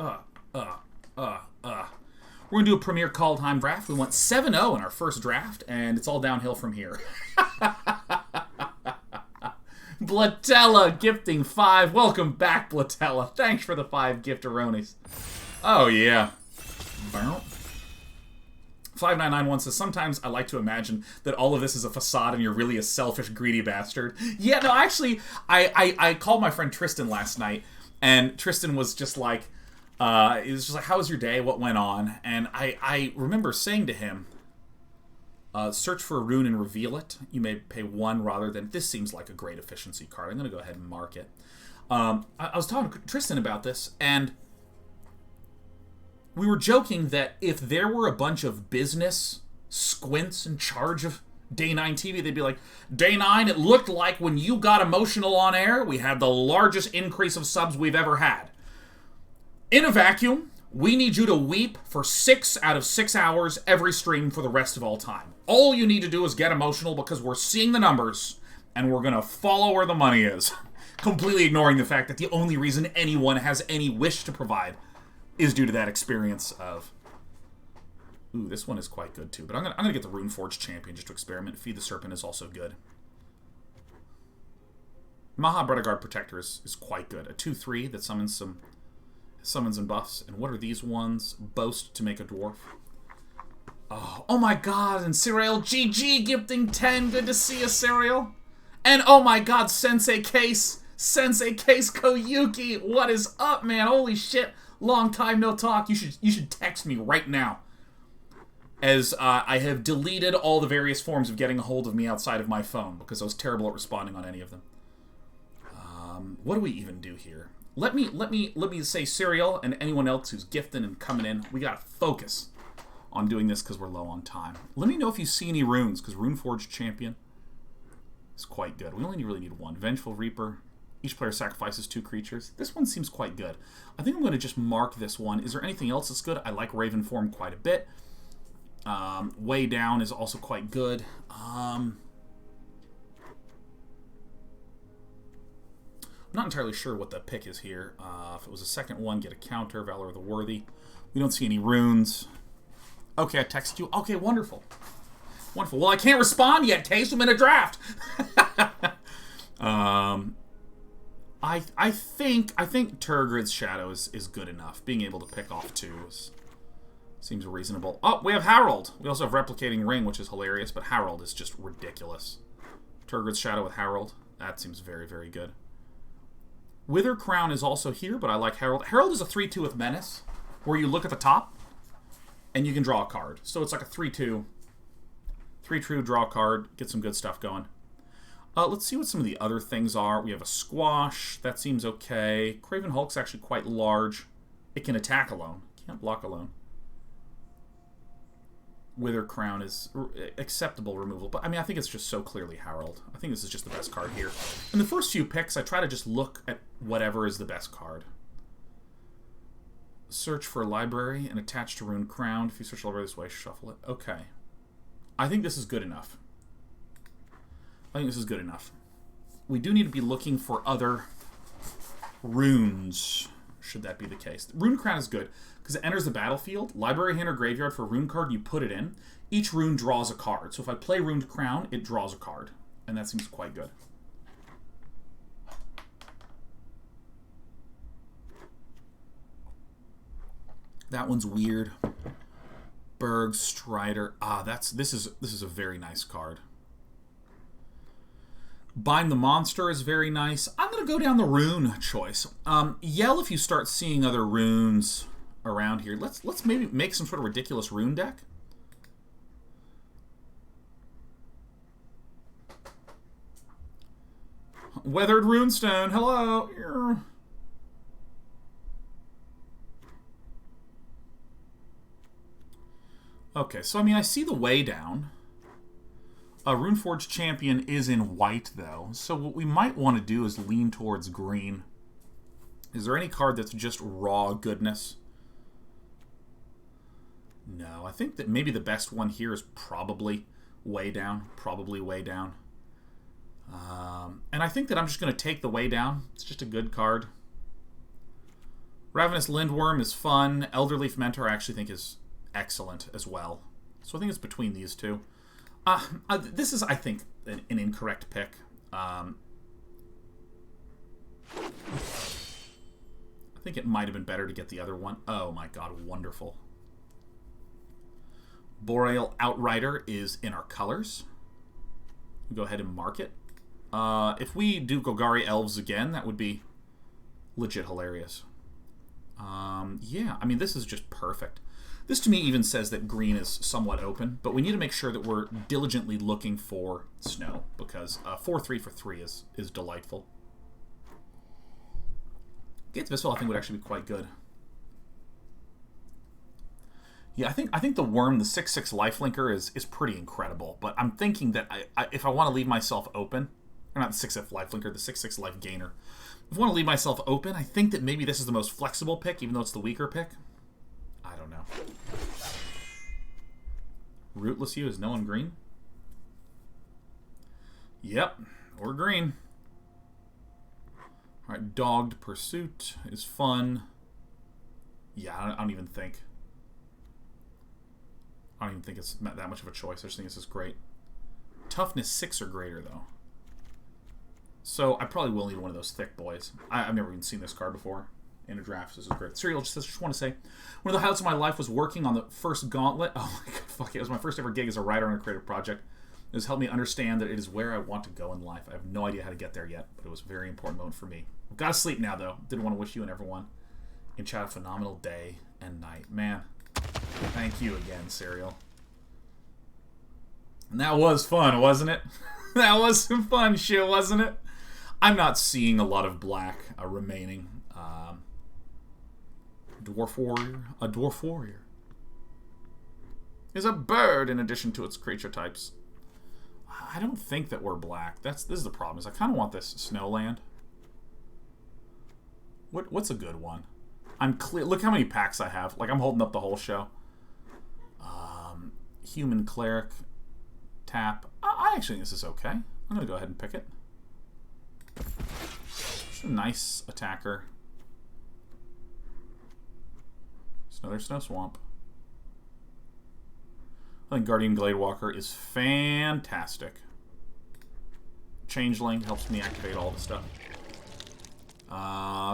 We're going to do a Premier Kaldheim draft. We went 7-0 in our first draft, and it's all downhill from here. Blatella gifting 5. Welcome back, Blatella. Thanks for the 5 gifteronis. Oh, yeah. 5991 says, sometimes I like to imagine that all of this is a facade and you're really a selfish, greedy bastard. Yeah, no, actually, I called my friend Tristan last night, and Tristan was just like, he was just like, how was your day? What went on? And I remember saying to him, search for a rune and reveal it. You may pay 1 rather than... This seems like a great efficiency card. I'm going to go ahead and mark it. I was talking to Tristan about this, and we were joking that if there were a bunch of business squints in charge of Day 9 TV, they'd be like, Day 9, it looked like when you got emotional on air, we had the largest increase of subs we've ever had. In a vacuum, we need you to weep for 6 out of 6 hours every stream for the rest of all time. All you need to do is get emotional because we're seeing the numbers and we're going to follow where the money is. Completely ignoring the fact that the only reason anyone has any wish to provide is due to that experience of... Ooh, this one is quite good too. But I'm gonna get the Runeforge Champion just to experiment. Feed the Serpent is also good. Maha Bredagard Protector is quite good. A 2/3 that summons and buffs. And what are these ones? Boast to make a dwarf. Oh my god, and Serial GG gifting 10. Good to see you, Serial. And oh my god, Sensei Case Koyuki. What is up, man? Holy shit. Long time no talk. You should text me right now. As I have deleted all the various forms of getting a hold of me outside of my phone because I was terrible at responding on any of them. What do we even do here? Let me say Serial and anyone else who's gifting and coming in. We gotta focus on doing this because we're low on time. Let me know if you see any runes, because Runeforge Champion is quite good. We only really need 1. Vengeful Reaper. Each player sacrifices 2 creatures. This one seems quite good. I think I'm going to just mark this one. Is there anything else that's good? I like Raven Form quite a bit. Way Down is also quite good. I'm not entirely sure what the pick is here. If it was a second one, get a counter. Valor of the Worthy. We don't see any runes. Okay, I texted you. Okay, wonderful. Wonderful. Well, I can't respond yet, Case. I'm in a draft. I think Turgrid's Shadow is good enough. Being able to pick off 2 seems reasonable. Oh, we have Harold. We also have Replicating Ring, which is hilarious, but Harold is just ridiculous. Turgrid's Shadow with Harold. That seems very, very good. Wither Crown is also here, but I like Harold. Harold is a 3/2 with Menace, where you look at the top, and you can draw a card. So it's like a 3/2. 3/2, draw a card, get some good stuff going. Let's see what some of the other things are. We have a Squash. That seems okay. Craven Hulk's actually quite large. It can attack alone. Can't block alone. Wither Crown is acceptable removal. But, I mean, I think it's just so clearly Harold. I think this is just the best card here. In the first few picks, I try to just look at whatever is the best card. Search for a library and attach to Rune Crown. If you search the library this way, shuffle it. Okay. I think this is good enough. We do need to be looking for other runes, should that be the case. Rune Crown is good, because it enters the battlefield. Library, hand, or graveyard for a rune card, you put it in. Each rune draws a card. So if I play Rune Crown, it draws a card. And that seems quite good. That one's weird. Berg, Strider. This is a very nice card. Bind the Monster is very nice. I'm going to go down the rune choice. Yell if you start seeing other runes around here. Let's maybe make some sort of ridiculous rune deck. Weathered Runestone. Hello. Okay, so I mean, I see the Way Down. Runeforge Champion is in white, though. So what we might want to do is lean towards green. Is there any card that's just raw goodness? No, I think that maybe the best one here is probably Way Down. And I think that I'm just going to take the Way Down. It's just a good card. Ravenous Lindworm is fun. Elderleaf Mentor I actually think is excellent as well. So I think it's between these two. This is, I think, an incorrect pick. I think it might have been better to get the other one. Oh my god, wonderful. Boreal Outrider is in our colors. We'll go ahead and mark it. If we do Golgari Elves again, that would be legit hilarious. Yeah, I mean, this is just perfect. This to me even says that green is somewhat open, but we need to make sure that we're diligently looking for snow, because 4-3 for 3 is delightful. Gates Visceral I think would actually be quite good. Yeah, I think the Worm, the 6/6 lifelinker is pretty incredible, but I'm thinking that if I want to leave myself open, or not the 6/6 lifelinker, the 6/6 life gainer, if I want to leave myself open, I think that maybe this is the most flexible pick, even though it's the weaker pick. I don't know. Rootless You is no one green? Yep, or green. Alright, Dogged Pursuit is fun. Yeah, I don't even think. I don't even think it's that much of a choice. I just think this is great. Toughness 6 or greater, though. So I probably will need one of those thick boys. I've never even seen this card before in a draft. This is great. Serial just want to say, one of the highlights of my life was working on the first Gauntlet. Oh my god, fuck it. It was my first ever gig as a writer on a creative project. It has helped me understand that it is where I want to go in life. I have no idea how to get there yet, but it was a very important moment for me. I've got to sleep now, though. Didn't want to wish you and everyone in chat a phenomenal day and night. Man, thank you again, Serial. And that was fun, wasn't it? That was some fun shit, wasn't it? I'm not seeing a lot of black remaining. Dwarf Warrior. A Dwarf Warrior is a bird in addition to its creature types. I don't think that we're black. This is the problem. Is I kind of want this Snowland. What's a good one? I'm clear. Look how many packs I have. Like I'm holding up the whole show. Human Cleric. Tap. I actually think this is okay. I'm gonna go ahead and pick it. It's a nice attacker. It's another Snow Swamp. I think Guardian Gladewalker is fantastic. Changeling helps me activate all the stuff.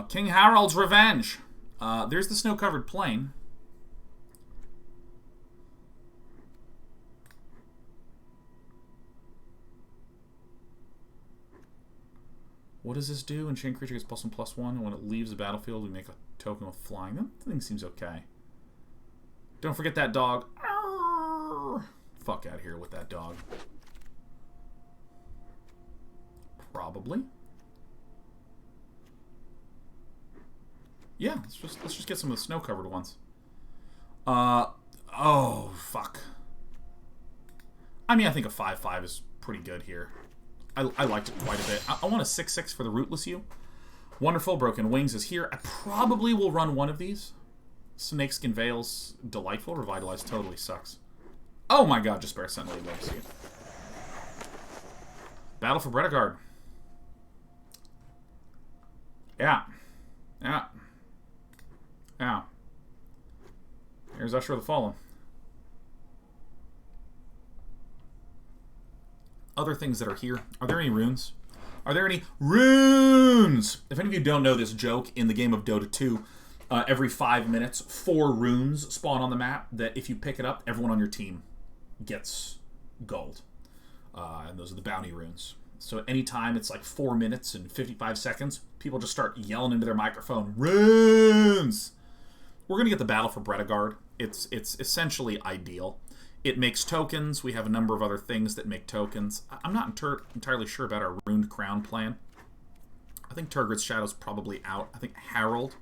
King Harold's Revenge. There's the snow-covered plain. What does this do? Enchant creature gets +1/+1, and when it leaves the battlefield, we make a token with flying. That thing seems okay. Don't forget that dog. Arrgh. Fuck out of here with that dog. Probably. Yeah, let's just get some of the snow-covered ones. Oh fuck. I mean, I think a 5/5 is pretty good here. I liked it quite a bit. I want a 6/6 for the Rootless You. Wonderful. Broken Wings is here. I probably will run one of these. Snakeskin Veil's delightful. Revitalize totally sucks. Oh my god, just Bear Sentinel. Love to see it. Battle for Bredegard. Yeah. Yeah. Yeah. Here's Usher of the Fallen. Other things that are here. Are there any runes? Are there any runes? If any of you don't know this joke, in the game of Dota 2, every 5 minutes, 4 runes spawn on the map that if you pick it up, everyone on your team gets gold. And those are the bounty runes. So anytime it's like 4 minutes and 55 seconds, people just start yelling into their microphone, runes! We're going to get the Battle for Bredegard. It's essentially ideal. It makes tokens. We have a number of other things that make tokens. I'm not entirely sure about our Runed Crown plan. I think Turgid's Shadow's probably out. I think Harold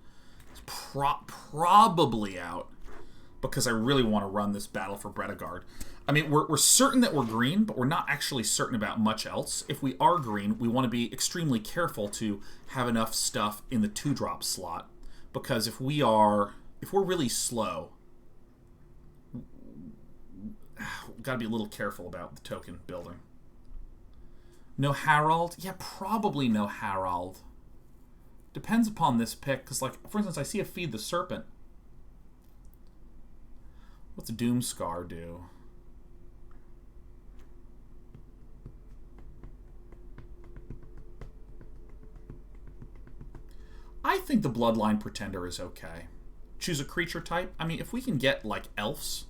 is probably out because I really want to run this Battle for Bredegard. I mean, we're certain that we're green, but we're not actually certain about much else. If we are green, we want to be extremely careful to have enough stuff in the 2-drop slot, because if we're really slow, gotta be a little careful about the token building. No Harold? Yeah, probably no Harold. Depends upon this pick, because, like, for instance, I see a Feed the Serpent. What's Doomscar do? I think the Bloodline Pretender is okay. Choose a creature type. I mean, if we can get, like, elves.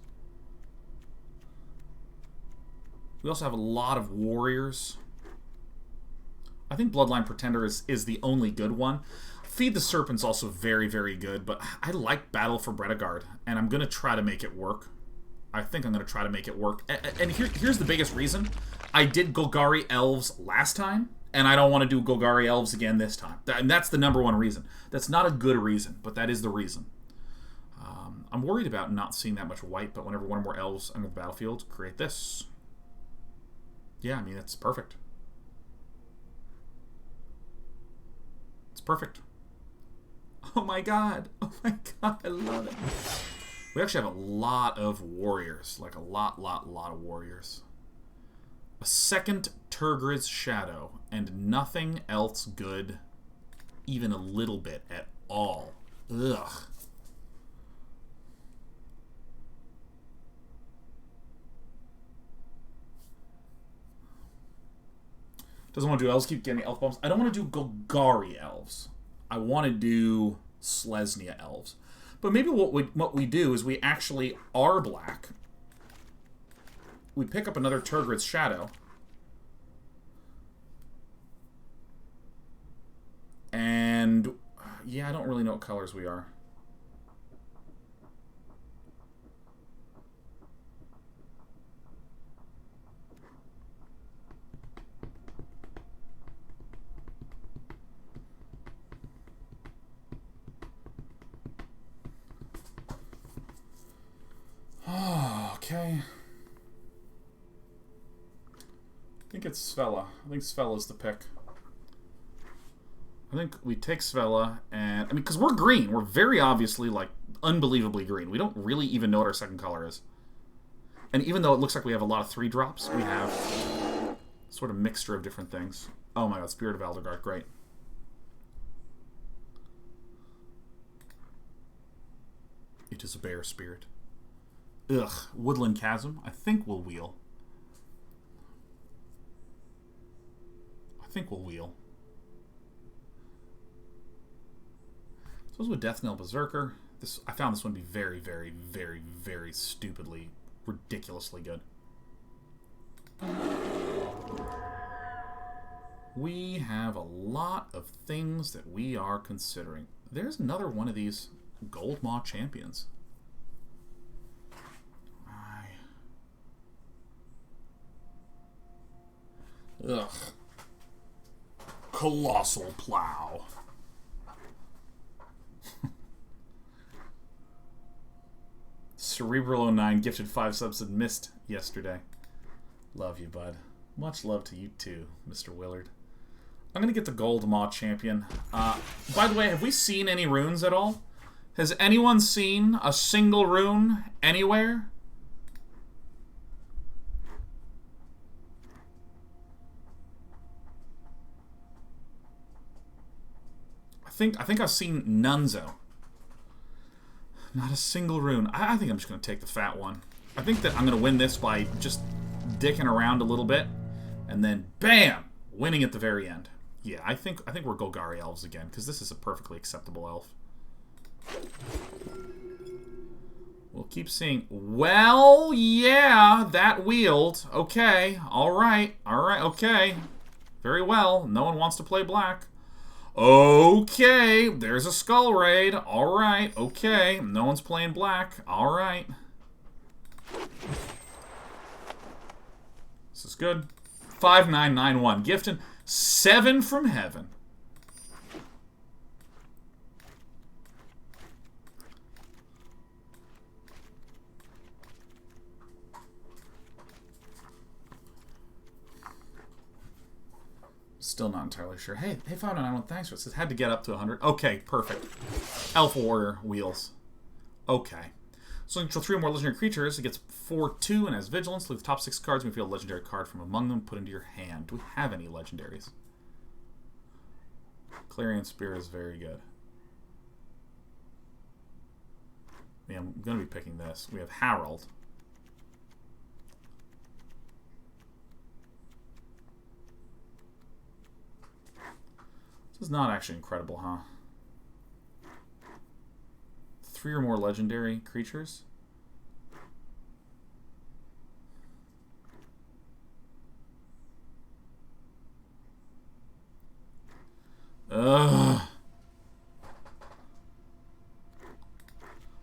We also have a lot of warriors. I think Bloodline Pretender is the only good one. Feed the Serpent's also very, very good, but I like Battle for Bredegard, and I'm going to try to make it work. I think I'm going to try to make it work. And here's the biggest reason. I did Golgari Elves last time, and I don't want to do Golgari Elves again this time. And that's the number one reason. That's not a good reason, but that is the reason. I'm worried about not seeing that much white, but whenever one or more elves enter the battlefield, create this. Yeah, I mean, it's perfect. It's perfect. Oh my god. Oh my god, I love it. We actually have a lot of warriors. Like a lot of warriors. A second Turgrid's Shadow, and nothing else good even a little bit at all. Ugh. Doesn't want to do elves, keep getting elf bombs. I don't want to do Golgari Elves. I want to do Selesnya Elves. But maybe what we do is we actually are black. We pick up another Turgrid's Shadow. And yeah, I don't really know what colors we are. Okay. I think it's Svella. I think Svella's the pick. I think we take Svella, and I mean, because we're green. We're very obviously, like, unbelievably green. We don't really even know what our second color is. And even though it looks like we have a lot of 3-drops, we have sort of mixture of different things. Oh my god, Spirit of Eldergard, great. It is a bear spirit. Ugh, Woodland Chasm. I think we'll wheel. I think we'll wheel. So with Death Knell Berserker. I found this one to be very, very, very, very stupidly, ridiculously good. We have a lot of things that we are considering. There's another one of these Gold Maw champions. Ugh. Colossal Plow. Cerebral09 gifted 5 subs and missed yesterday. Love you, bud. Much love to you too, Mr. Willard. I'm going to get the Gold Maw champion. By the way, have we seen any runes at all? Has anyone seen a single rune anywhere? I think I've seen Nunzo. Not a single rune. I think I'm just going to take the fat one. I think that I'm going to win this by just dicking around a little bit, and then BAM! Winning at the very end. Yeah, I think we're Golgari Elves again, because this is a perfectly acceptable elf. We'll keep seeing. Well, yeah, that wheeled. Okay, alright, okay. Very well. No one wants to play black. Okay, there's a Skull Raid. Alright, okay. No one's playing black. Alright. This is good. 5991. Gifting 7 from heaven. Still not entirely sure. Hey, 5991, thanks for it. Says had to get up to 100. Okay, perfect. Elf Warrior wheels. Okay. So control 3 or more legendary creatures. It gets 4/2 and has vigilance. Leave the top 6 cards. We feel a legendary card from among them. Put into your hand. Do we have any legendaries? Clarion Spear is very good. Yeah, I'm going to be picking this. We have Harold. This is not actually incredible, huh? 3 or more legendary creatures. Ugh.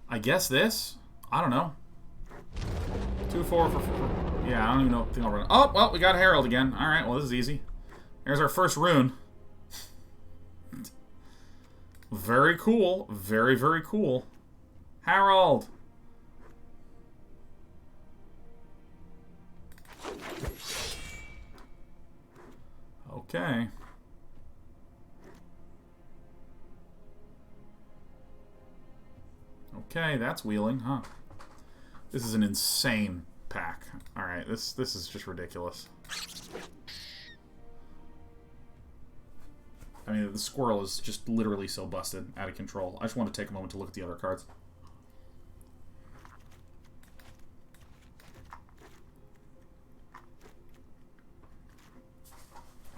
I guess this? I don't know. 2-4 for 4. Yeah, I don't even know what thing I'll run. Oh, well, we got Herald again. Alright, well, this is easy. There's our first rune. Very cool. Very, very cool. Harold! Okay. Okay, that's wheeling, huh? This is an insane pack. Alright, this is just ridiculous. I mean, the squirrel is just literally so busted, out of control. I just want to take a moment to look at the other cards.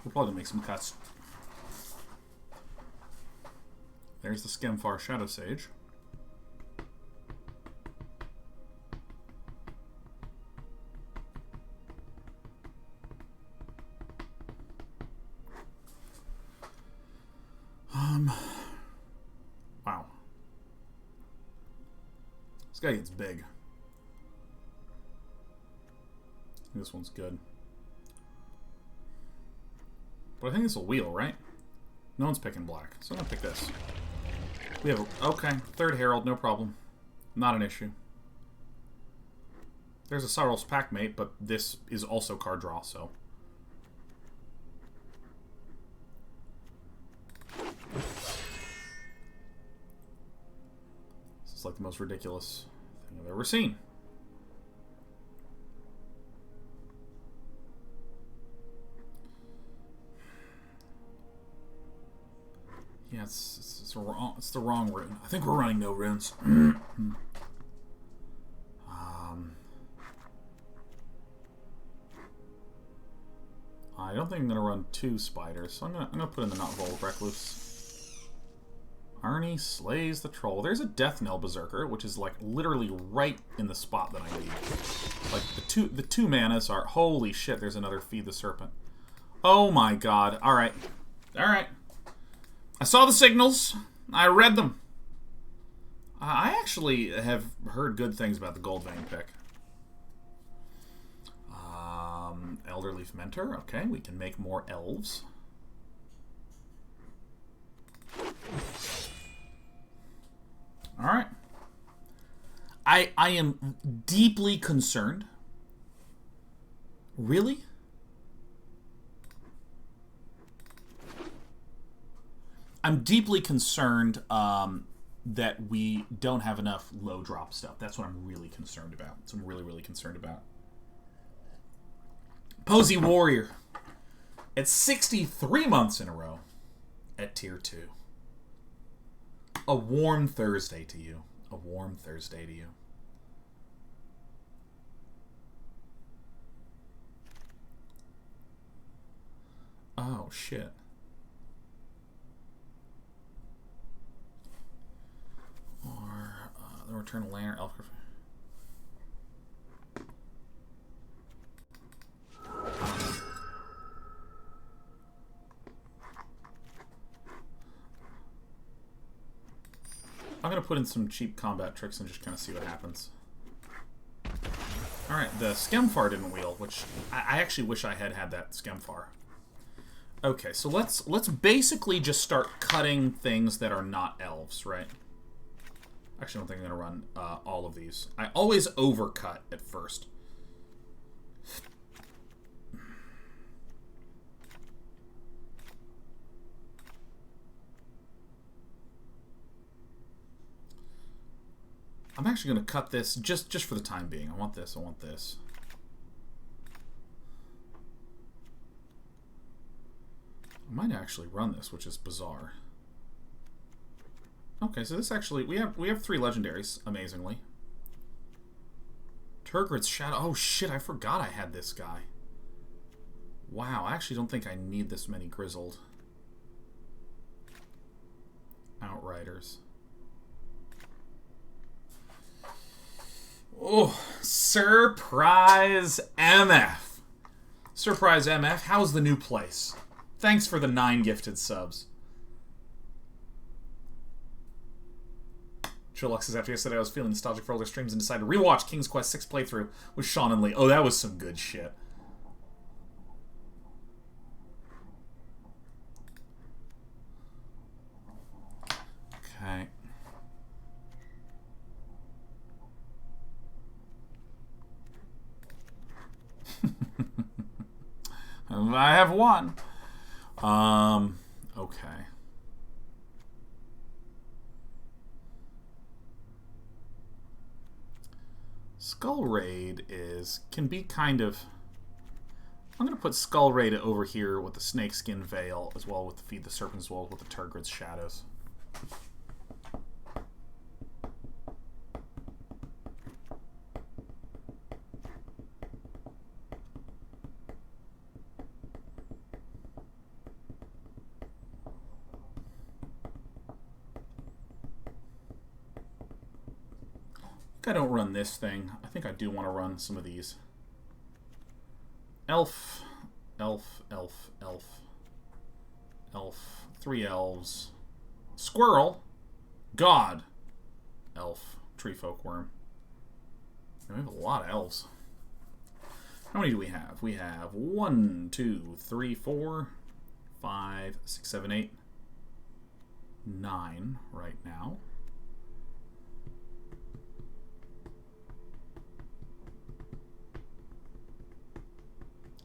We'll probably make some cuts. There's the Skemfar Shadow Sage. Wow. This guy gets big. This one's good. But I think this will wheel, right? No one's picking black, so I'm gonna pick this. We have okay, 3rd Herald, no problem. Not an issue. There's a Sorrel's Packmate, but this is also card draw, so. This is like the most ridiculous thing I've ever seen. Yeah, it's the wrong rune. I think we're running no runes. I don't think I'm gonna run 2 spiders, so I'm gonna put in the Not Volk Recluse. Arnie slays the troll. There's a Death Knell Berserker, which is like literally right in the spot that I need. Like the two manas are holy shit. There's another Feed the Serpent. Oh my god! All right, all right. I saw the signals. I read them. I actually have heard good things about the Goldvein pick. Elderleaf Mentor. Okay, we can make more elves. All right. I am deeply concerned. Really? I'm deeply concerned that we don't have enough low drop stuff. That's what I'm really concerned about. That's what I'm really, really concerned about. Posy Warrior at 63 months in a row at tier 2. A warm Thursday to you. A warm Thursday to you. Oh, shit. Or the Return of Lantern Elf. I'm going to put in some cheap combat tricks and just kind of see what happens. Alright, the Skemfar didn't wheel, which I actually wish I had that Skemfar. Okay, so let's basically just start cutting things that are not elves, right? Actually, I don't think I'm going to run all of these. I always overcut at first. I'm actually going to cut this just for the time being. I want this. I want this. I might actually run this, which is bizarre. Okay, so this actually we have 3 legendaries, amazingly. Turgrid's Shadow. Oh shit, I forgot I had this guy. Wow, I actually don't think I need this many Grizzled Outriders. Oh, Surprise MF. Surprise MF, how's the new place? Thanks for the 9 gifted subs. Trilux says, after yesterday I was feeling nostalgic for older streams and decided to rewatch King's Quest 6 playthrough with Sean and Lee. Oh, that was some good shit. Okay. I have 1. Okay. Skull Raid can be kind of... I'm going to put Skull Raid over here with the Snakeskin Veil, as well with the Feed the Serpent, as well with the Turgrid's Shadows. I don't run this thing. I think I do want to run some of these. Elf, elf, elf, elf, elf, 3 elves, squirrel, god, elf, tree folk worm. We have a lot of elves. How many do we have? We have 1, 2, 3, 4, 5, 6, 7, 8, 9 right now.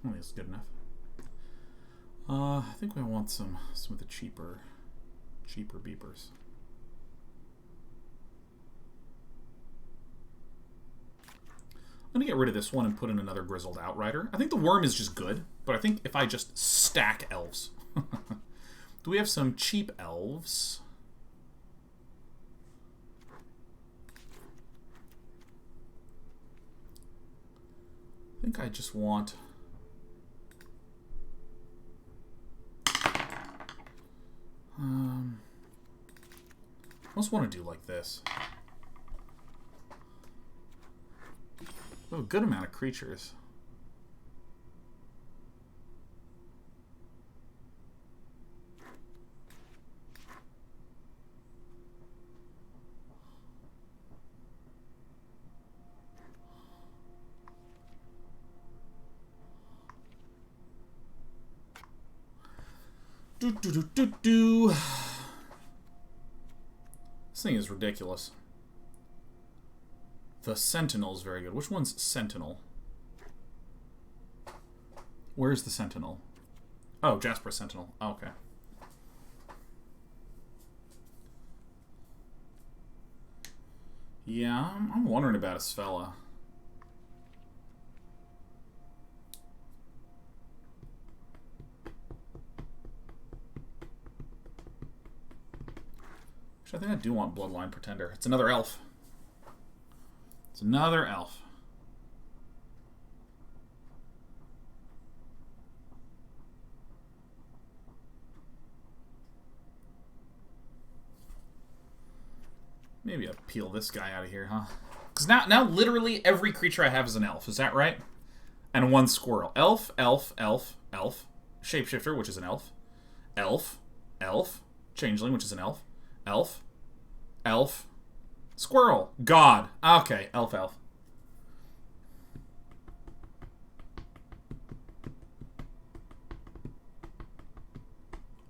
I think it's good enough. I think we want some of the cheaper beepers. I'm gonna get rid of this one and put in another Grizzled Outrider. I think the worm is just good, but I think if I just stack elves. Do we have some cheap elves? I think I just want... I almost want to do like this. We have a good amount of creatures. Do. This thing is ridiculous. The Sentinel is very good. Which one's Sentinel? Where's the Sentinel? Oh, Jasper Sentinel. Oh, okay. Yeah, I'm wondering about a Sfella. I think I do want Bloodline Pretender. It's another elf. It's another elf. Maybe I'll peel this guy out of here, huh? Because now literally every creature I have is an elf. Is that right? And 1 squirrel. Elf, elf, elf, elf. Shapeshifter, which is an elf. Elf, elf. Changeling, which is an elf. Elf. Elf. Squirrel. God. Okay, elf, elf.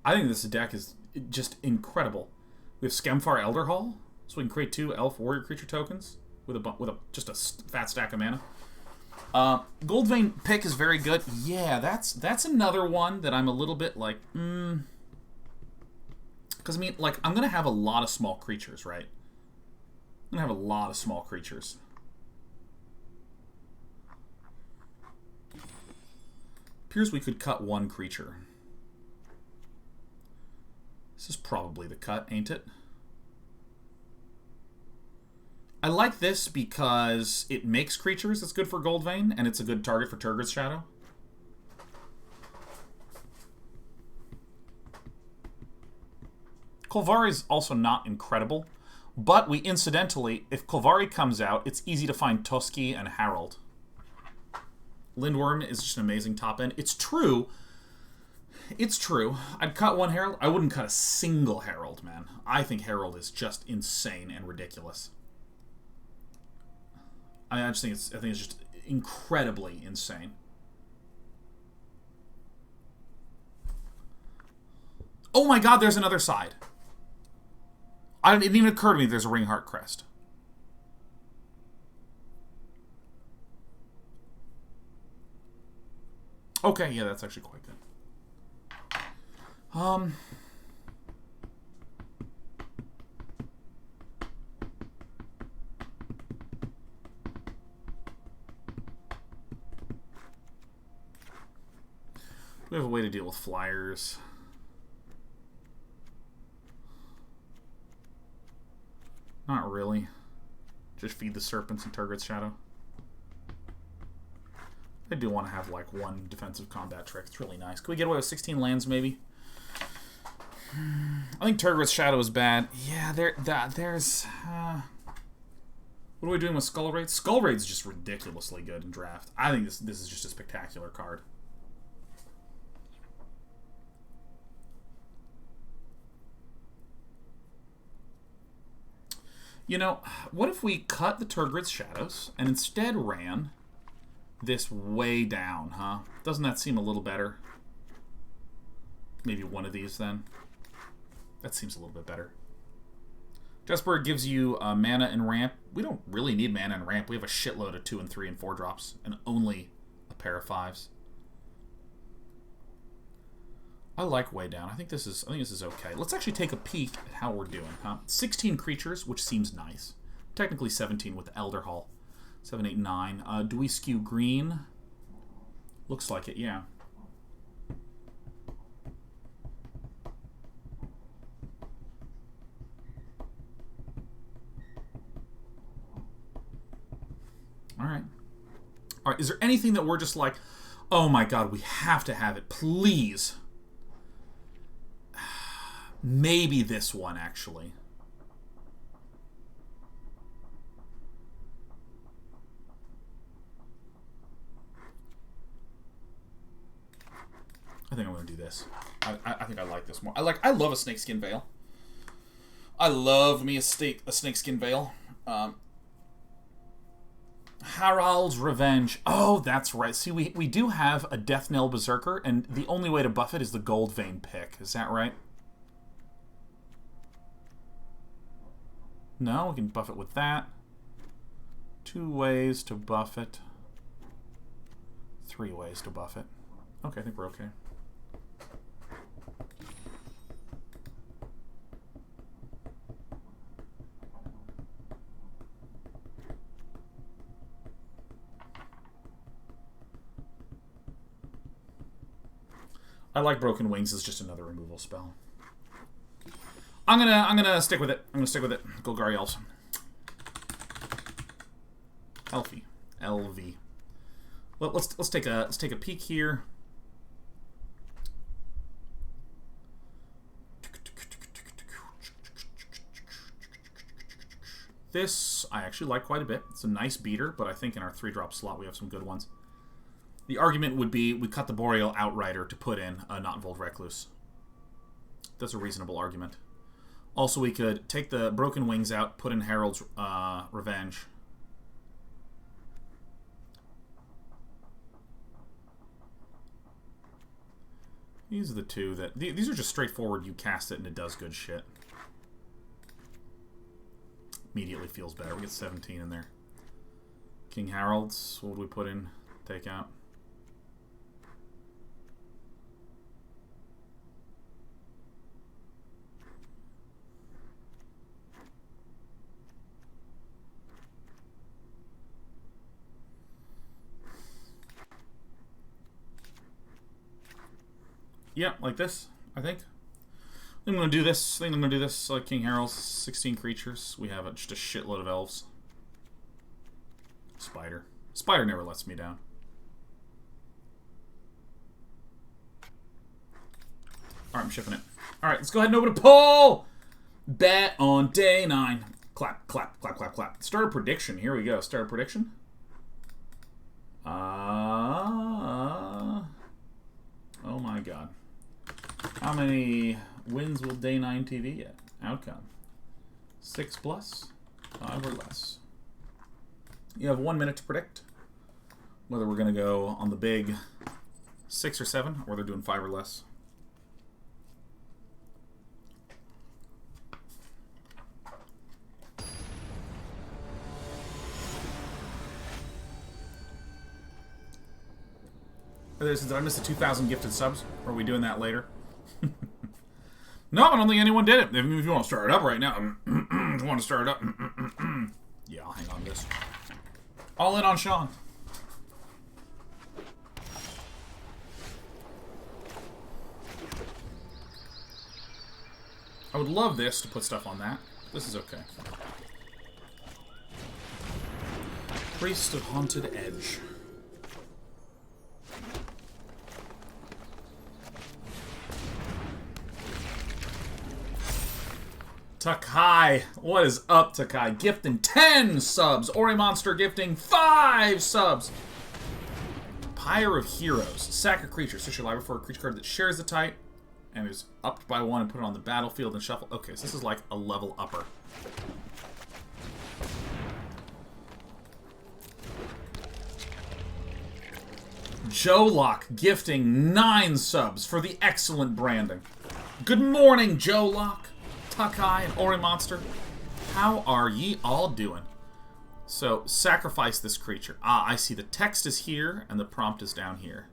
I think this deck is just incredible. We have Skemfar Elderhall, so we can create 2 elf warrior creature tokens with just a fat stack of mana. Goldvein Pick is very good. Yeah, that's another one that I'm a little bit like, Because, I mean, like, I'm going to have a lot of small creatures, right? I'm going to have a lot of small creatures. Appears we could cut 1 creature. This is probably the cut, ain't it? I like this because it makes creatures that's good for Goldvein, and it's a good target for Turgid's Shadow. Golgari is also not incredible, but we incidentally, if Golgari comes out, it's easy to find Toski and Herald. Lindworm is just an amazing top end. It's true. It's true. I'd cut one Herald. I wouldn't cut a single Herald, man. I think Herald is just insane and ridiculous. I just think it's just incredibly insane. Oh my god, there's another side. It didn't even occur to me there's a Ringheart Crest. Okay, yeah, that's actually quite good. We have a way to deal with flyers. Not really. Just feed the serpents and Turgid's Shadow. I do want to have like one defensive combat trick. It's really nice. Can we get away with 16 lands maybe? I think Turgid's Shadow is bad. Yeah, there's... what are we doing with Skull Raid? Skull Raid's just ridiculously good in draft. I think this is just a spectacular card. You know, what if we cut the Turgid's Shadows and instead ran this way down, huh? Doesn't that seem a little better? Maybe one of these then. That seems a little bit better. Jesper gives you mana and ramp. We don't really need mana and ramp. We have a shitload of 2 and 3 and 4 drops and only a pair of 5s. I like way down. I think this is okay. Let's actually take a peek at how we're doing, huh? 16 creatures, which seems nice. Technically 17 with Elder Hall. 7, 8, 9. Do we skew green? Looks like it, yeah. Alright. Alright, is there anything that we're just like, oh my god, we have to have it, please? Maybe this one, actually. I think I'm going to do this. I think I like this more. I love a snakeskin veil. I love me a snakeskin veil. Harald's Revenge. Oh, that's right. See, we do have a Death Knell Berserker, and the only way to buff it is the Goldvein pick. Is that right? No, we can buff it with that. 2 ways to buff it. 3 ways to buff it. Okay, I think we're okay. I like Broken Wings as just another removal spell. I'm gonna stick with it. I'm gonna stick with it. Golgari Elves. Elfie. LV. Well, let's take a peek here. This I actually like quite a bit. It's a nice beater, but I think in our 3-drop slot we have some good ones. The argument would be we cut the Boreal Outrider to put in a Not-Volt Recluse. That's a reasonable argument. Also, we could take the Broken Wings out, put in Herald's Revenge. These are the two that... These are just straightforward, you cast it and it does good shit. Immediately feels better. We get 17 in there. King Harold's, what would we put in? Take out. Yeah, like this, I think. I'm going to do this. King Harold's 16 creatures. We have just a shitload of elves. Spider. Spider never lets me down. Alright, I'm shipping it. Alright, let's go ahead and open a poll! Bet on day 9. Clap, clap, clap, clap, clap. Start a prediction. Here we go. Start a prediction. Oh my god. How many wins will day 9 TV get? Outcome. 6 plus, 5 or less. You have 1 minute to predict whether we're going to go on the big 6 or 7, or they're doing 5 or less. Did I miss the 2,000 gifted subs? Or are we doing that later? No, I don't think anyone did it. If you want to start it up right now. If you want to start it up. Yeah, I'll hang on to this. All in on Sean. I would love this to put stuff on that. This is okay. Priest of Haunted Edge. Takai. What is up, Takai? Gifting 10 subs. Ori Monster gifting 5 subs. Pyre of Heroes. Sack a creature. Search your library for a creature card that shares the type and is upped by 1 and put it on the battlefield and shuffle. Okay, so this is like a level upper. Joe Lock gifting 9 subs for the excellent branding. Good morning, Joe Lock, Takai, and Ori Monster. How are ye all doing? So, sacrifice this creature. Ah, I see the text is here, and the prompt is down here.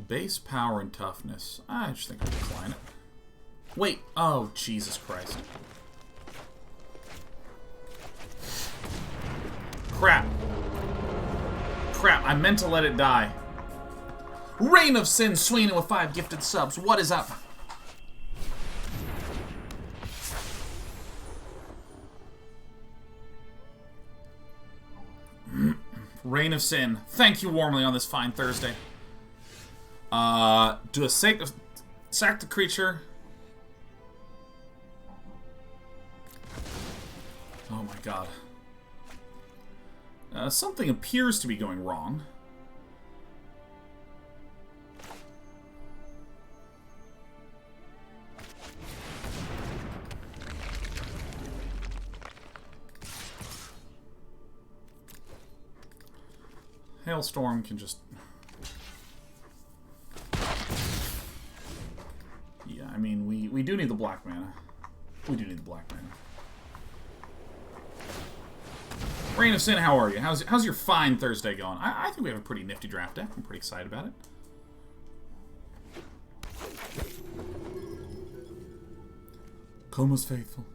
Base power and toughness. I just think I'll decline it. Wait. Oh, Jesus Christ. Crap. Crap, I meant to let it die. Reign of Sin Sweeney with 5 gifted subs. What is up? Reign of Sin. Thank you warmly on this fine Thursday. Do a sack the creature. Oh my god. Something appears to be going wrong. Hailstorm can just... Yeah, I mean, we do need the black mana. We do need the black mana. Reign of Sin, how are you? How's your fine Thursday going? I think we have a pretty nifty draft deck. I'm pretty excited about it. Coma's faithful.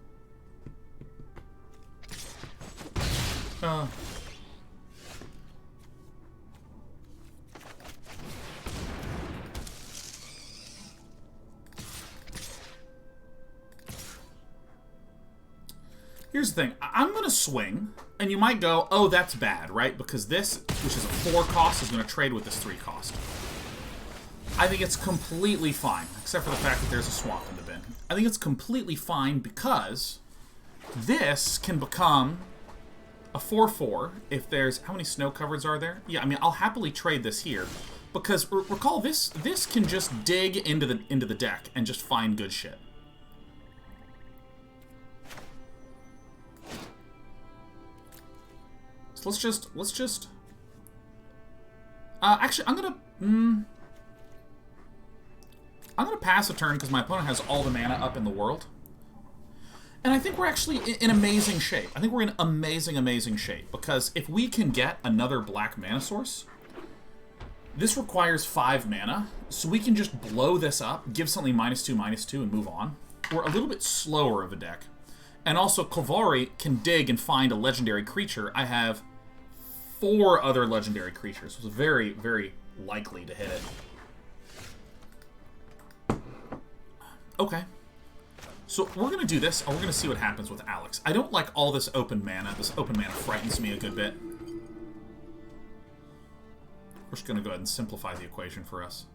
Here's the thing. I'm going to swing, and you might go, oh, that's bad, right? Because this, which is a 4 cost, is going to trade with this 3 cost. I think it's completely fine, except for the fact that there's a swamp in the bin. I think it's completely fine because this can become a 4/4 if there's... How many snow covereds are there? Yeah, I mean, I'll happily trade this here. Because, recall, this can just dig into the deck and just find good shit. So let's just... actually, I'm gonna pass a turn because my opponent has all the mana up in the world. And I think we're actually in amazing shape. I think we're in amazing, amazing shape. Because if we can get another black mana source, this requires 5 mana. So we can just blow this up, give something -2/-2, and move on. We're a little bit slower of a deck. And also, Golgari can dig and find a legendary creature. I have 4 other legendary creatures. So it's very, very likely to hit it. Okay. So we're going to do this, and we're going to see what happens with Alex. I don't like all this open mana. This open mana frightens me a good bit. We're just going to go ahead and simplify the equation for us.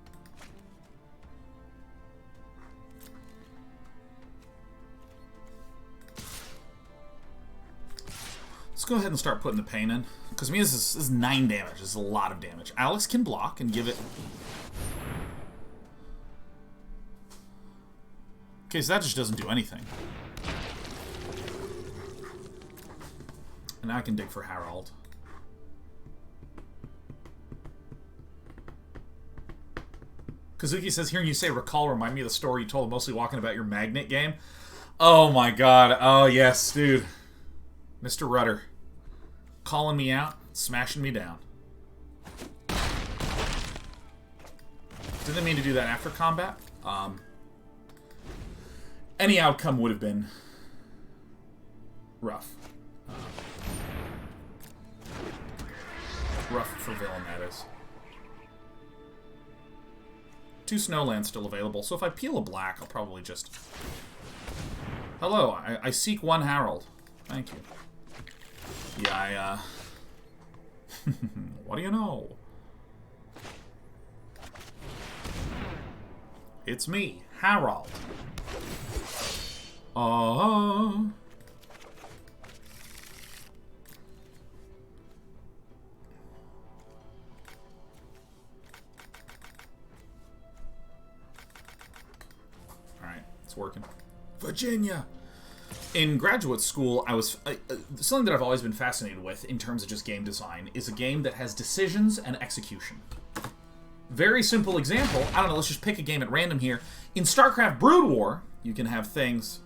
Let's go ahead and start putting the pain in. Because to me, this is 9 damage. This is a lot of damage. Alex can block and give it... Okay, so that just doesn't do anything. And now I can dig for Harold. Kazuki says, hearing you say recall remind me of the story you told mostly walking about your magnet game. Oh my god. Oh yes, dude. Mr. Rudder. Calling me out, smashing me down. Didn't mean to do that after combat. Any outcome would have been rough. Rough for villain, that is. 2 snowlands still available, so if I peel a black, I'll probably just... Hello, I seek 1 Harold. Thank you. Yeah, what do you know? It's me, Harold. Alright, it's working. Virginia! In graduate school, I was... something that I've always been fascinated with in terms of just game design is a game that has decisions and execution. Very simple example. I don't know, let's just pick a game at random here. In StarCraft Brood War, you can have things...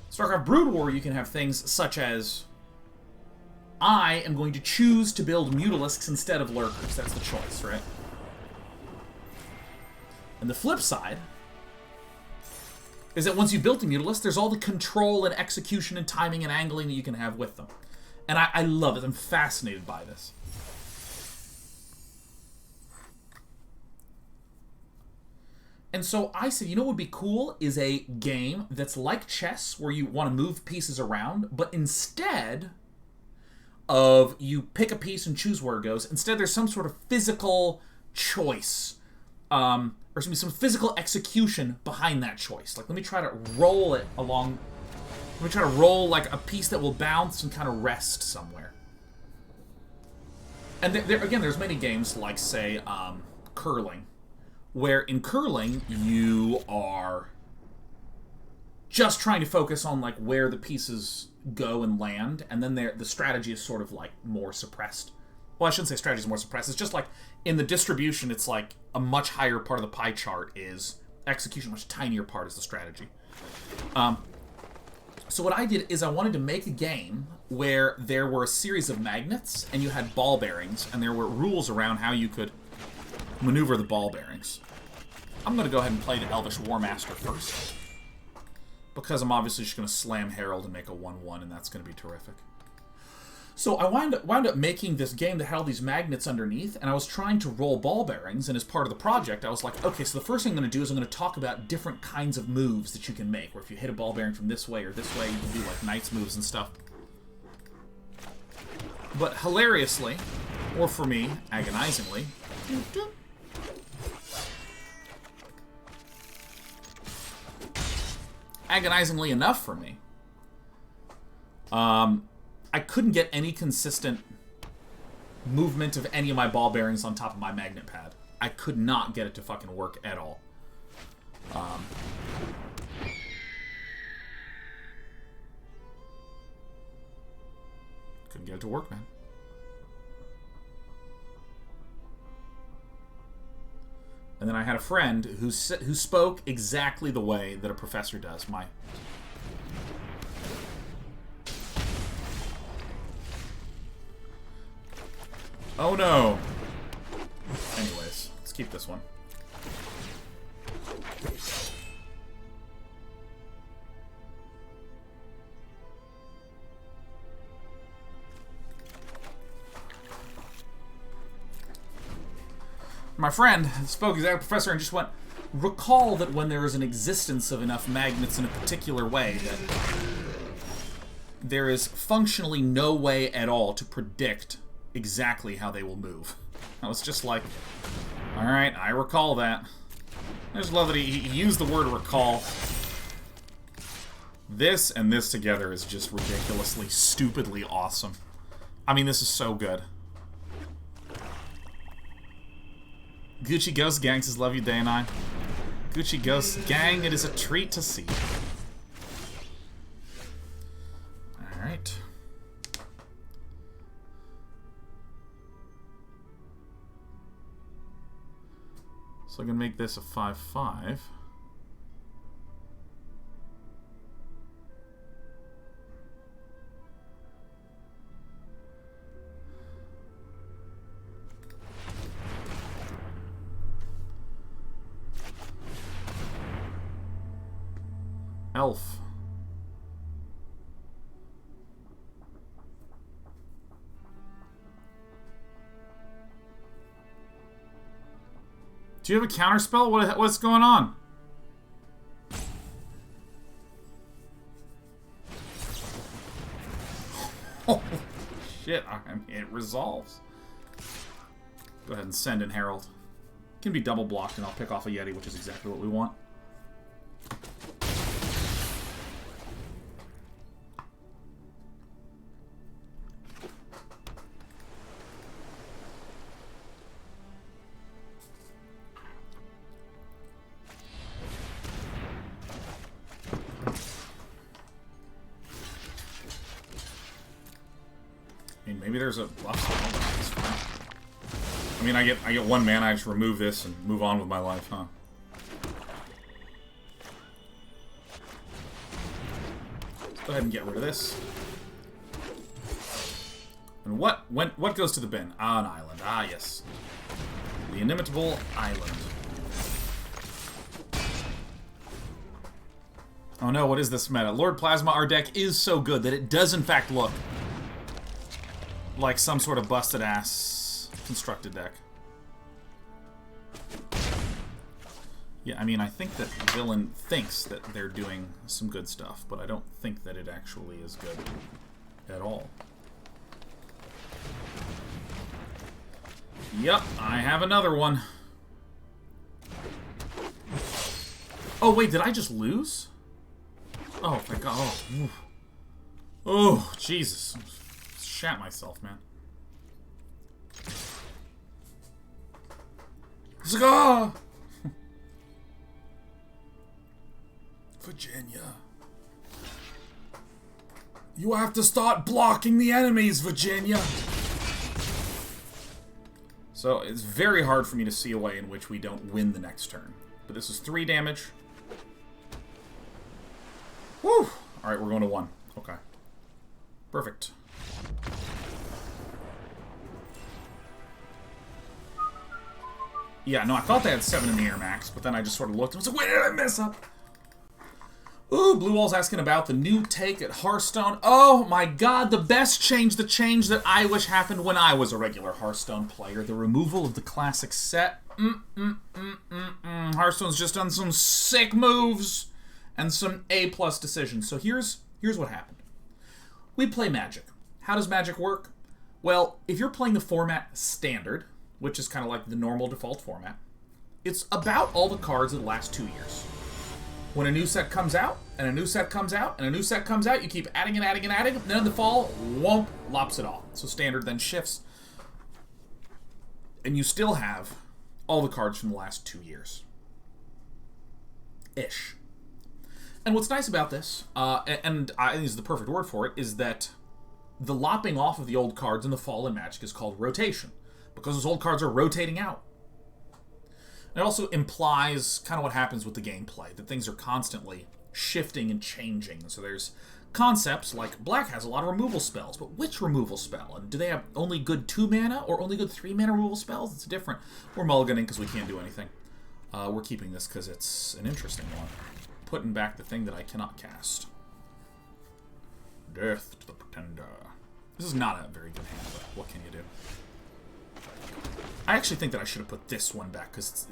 StarCraft Brood War, you can have things such as... I am going to choose to build Mutalisks instead of Lurkers. That's the choice, right? And the flip side is that once you've built a Mutalisk, there's all the control and execution and timing and angling that you can have with them. And I love it. I'm fascinated by this. And so I said, you know what would be cool is a game that's like chess, where you want to move pieces around, but instead of you pick a piece and choose where it goes, instead there's some sort of physical choice. Or some physical execution behind that choice. Like, let me try to roll it along... Let me try to roll, like, a piece that will bounce and kind of rest somewhere. And again, there's many games like, say, curling, where in curling, you are just trying to focus on, like, where the pieces go and land, and then the strategy is sort of, like, more suppressed. Well, I shouldn't say strategy is more suppressed. It's just like, in the distribution, it's like a much higher part of the pie chart is execution, a much tinier part is the strategy. So what I did is I wanted to make a game where there were a series of magnets, and you had ball bearings, and there were rules around how you could maneuver the ball bearings. I'm going to go ahead and play the Elvish Warmaster first, because I'm obviously just going to slam Herald and make a 1-1, and that's going to be terrific. So I wound up making this game that had all these magnets underneath, and I was trying to roll ball bearings, and as part of the project, I was like, okay, so the first thing I'm going to do is I'm going to talk about different kinds of moves that you can make, where if you hit a ball bearing from this way or this way, you can do, like, Knight's moves and stuff. But hilariously, or for me, agonizingly, agonizingly enough for me, I couldn't get any consistent movement of any of my ball bearings on top of my magnet pad. I could not get it to fucking work at all. Couldn't get it to work, man. And then I had a friend who spoke exactly the way that a professor does. Oh no! Anyways, let's keep this one. My friend spoke exact professor and just went, recall that when there is an existence of enough magnets in a particular way, that there is functionally no way at all to predict exactly how they will move. I was just like, alright, I recall that. I just love that he used the word recall. This and this together is just ridiculously, stupidly awesome. I mean, this is so good. Gucci Ghost Gang says, love you, day and night. Gucci Ghost Gang, it is a treat to see. Alright. So I'm going to make this a 5/5. Elf. Do you have a counterspell? What's going on? Oh, shit. I mean, it resolves. Go ahead and send in Herald. Can be double blocked, and I'll pick off a Yeti, which is exactly what we want. Maybe there's a bluff. I mean, I get 1 mana. I just remove this and move on with my life, huh? Let's go ahead and get rid of this. And what goes to the bin? Ah, an island. Ah, yes, the inimitable island. Oh no, what is this meta? Lord Plasma, our deck is so good that it does in fact look like some sort of busted-ass constructed deck. Yeah, I mean, I think that Villain thinks that they're doing some good stuff, but I don't think that it actually is good at all. Yep, I have another one. Oh, wait, did I just lose? Oh, my God. Oh, oof. Oh, Jesus. Shat myself, man. It's like, ah! Virginia. You have to start blocking the enemies, Virginia! So, it's very hard for me to see a way in which we don't win the next turn. But this is 3 damage. Woo! Alright, we're going to 1. Okay. Perfect. Yeah, no, I thought they had 7 in the air max, but then I just sort of looked and was like, wait, did I mess up? Ooh, Blue Wall's asking about the new take at Hearthstone. Oh my God, the best change, the change that I wish happened when I was a regular Hearthstone player. The removal of the classic set. Hearthstone's just done some sick moves and some A+ decisions. So here's what happened. We play Magic. How does Magic work? Well, if you're playing the format Standard, which is kind of like the normal default format, it's about all the cards of the last 2 years. When a new set comes out, and a new set comes out, and a new set comes out, you keep adding and adding and adding, and then in the fall, whoomp, lops it all. So Standard then shifts. And you still have all the cards from the last 2 years. Ish. And what's nice about this, and I think this is the perfect word for it, is that the lopping off of the old cards in the fall in Magic is called rotation, because those old cards are rotating out. And it also implies kind of what happens with the gameplay, that things are constantly shifting and changing. So there's concepts like Black has a lot of removal spells, but which removal spell? And do they have only good 2 mana or only good 3 mana removal spells? It's different. We're mulliganing because we can't do anything. We're keeping this because it's an interesting one. Putting back the thing that I cannot cast. Death to the Pretender. This is not a very good hand, but what can you do? I actually think that I should have put this one back, because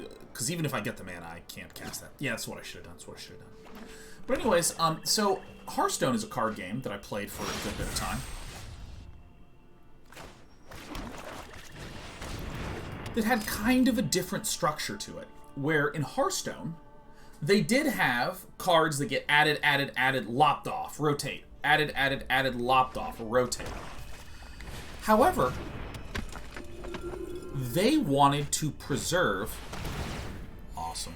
even if I get the mana, I can't cast that. Yeah, that's what I should have done. That's what I should have done. But anyways, so Hearthstone is a card game that I played for a good bit of time. It had kind of a different structure to it, where in Hearthstone, they did have cards that get added, lopped off, rotate. Added, lopped off, rotate. However, they wanted to preserve... Awesome.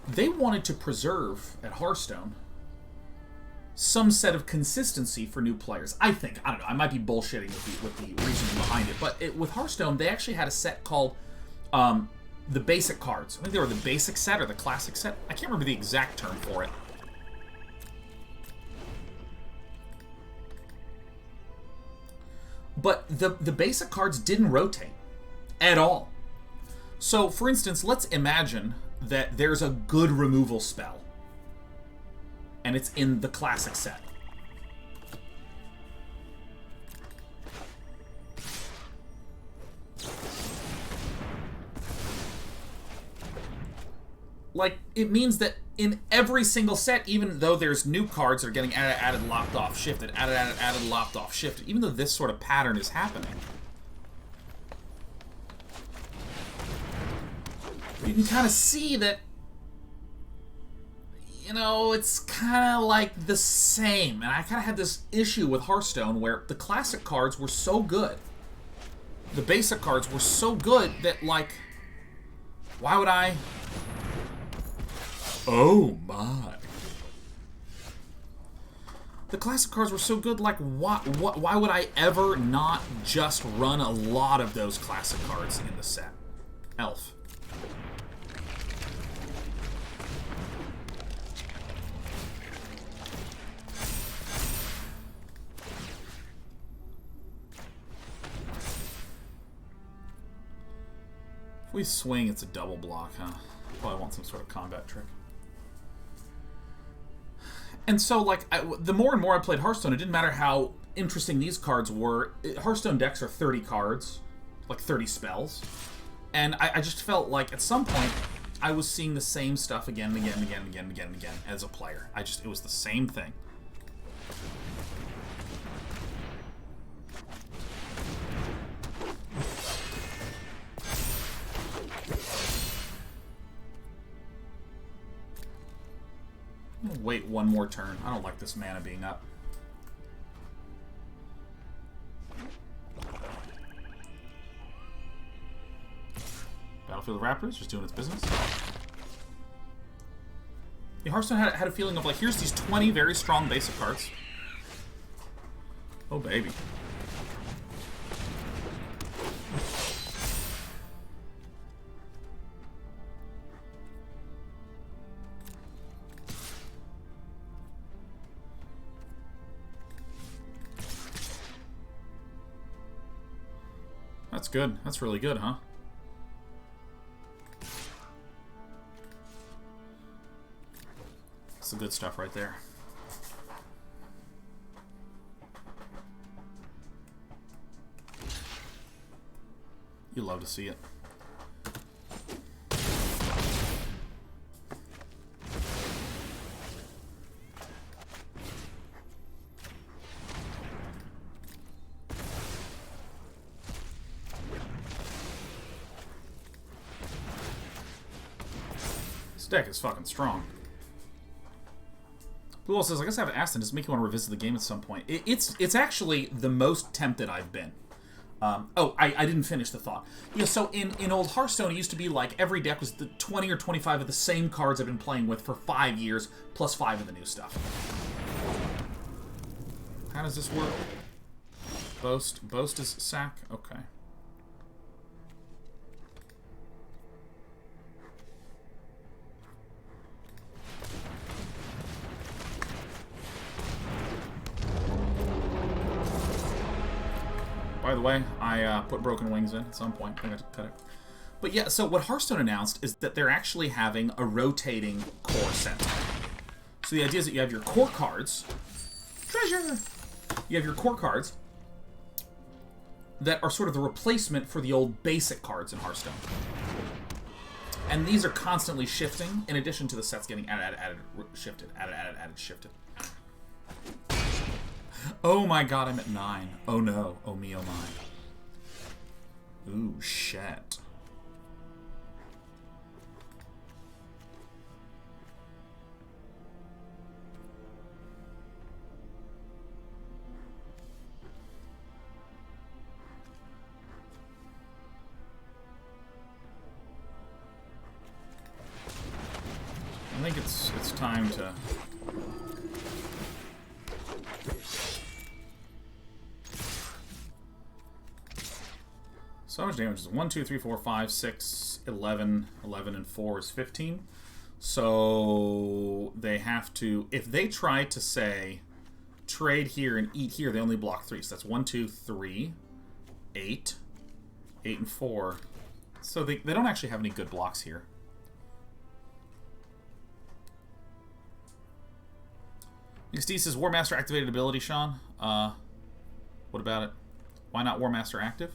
They wanted to preserve, at Hearthstone, some set of consistency for new players. I think. I don't know. I might be bullshitting with the reasoning behind it. But with Hearthstone, they actually had a set called the basic cards. I think they were the basic set or the classic set. I can't remember the exact term for it. But the basic cards didn't rotate at all. So, for instance, let's imagine that there's a good removal spell. And it's in the classic set. Like, it means that in every single set, even though there's new cards that are getting added, lopped off, shifted, added, lopped off, shifted, even though this sort of pattern is happening, you can kind of see that, you know, it's kind of like the same. And I kind of had this issue with Hearthstone where the classic cards were so good, the basic cards were so good that, like, why would I... Oh my. The classic cards were so good, like, why would I ever not just run a lot of those classic cards in the set? Elf. If we swing, it's a double block, huh? Probably want some sort of combat trick. And so, like, the more and more I played Hearthstone, it didn't matter how interesting these cards were. Hearthstone decks are 30 cards, like 30 spells. And I just felt like, at some point, I was seeing the same stuff again and again and again and again and again and again as a player. It was the same thing. I'm gonna wait one more turn. I don't like this mana being up. Battlefield of Raptors, just doing its business. Yeah, Hearthstone had a feeling of, like, here's these 20 very strong basic cards. Oh, baby. That's good. That's really good, huh? That's the good stuff right there. You love to see it. Deck is fucking strong. Blue Wall says, I guess I have Aston. Does it make you want to revisit the game at some point? It's actually the most tempted I've been. I didn't finish the thought. Yeah, so in old Hearthstone, it used to be like every deck was the 20 or 25 of the same cards I've been playing with for 5 years, plus 5 of the new stuff. How does this work? Boast is sack? Okay. By the way, I put Broken Wings in at some point. I'm going to cut it. But yeah, so what Hearthstone announced is that they're actually having a rotating core set. So the idea is that you have your core cards. Treasure! You have your core cards that are sort of the replacement for the old basic cards in Hearthstone. And these are constantly shifting, in addition to the sets getting added, shifted. Oh my god, I'm at 9. Oh no. Oh me, oh my. Ooh, shit. I think it's time to... So much damage is 1, 2, 3, 4, 5, 6, 11. 11 and 4 is 15. So they have to... If they try to say, trade here and eat here, they only block 3. So that's 1, 2, 3, 8. 8 and 4. So they don't actually have any good blocks here. Steve says, War Master activated ability, Sean. What about it? Why not War Master active?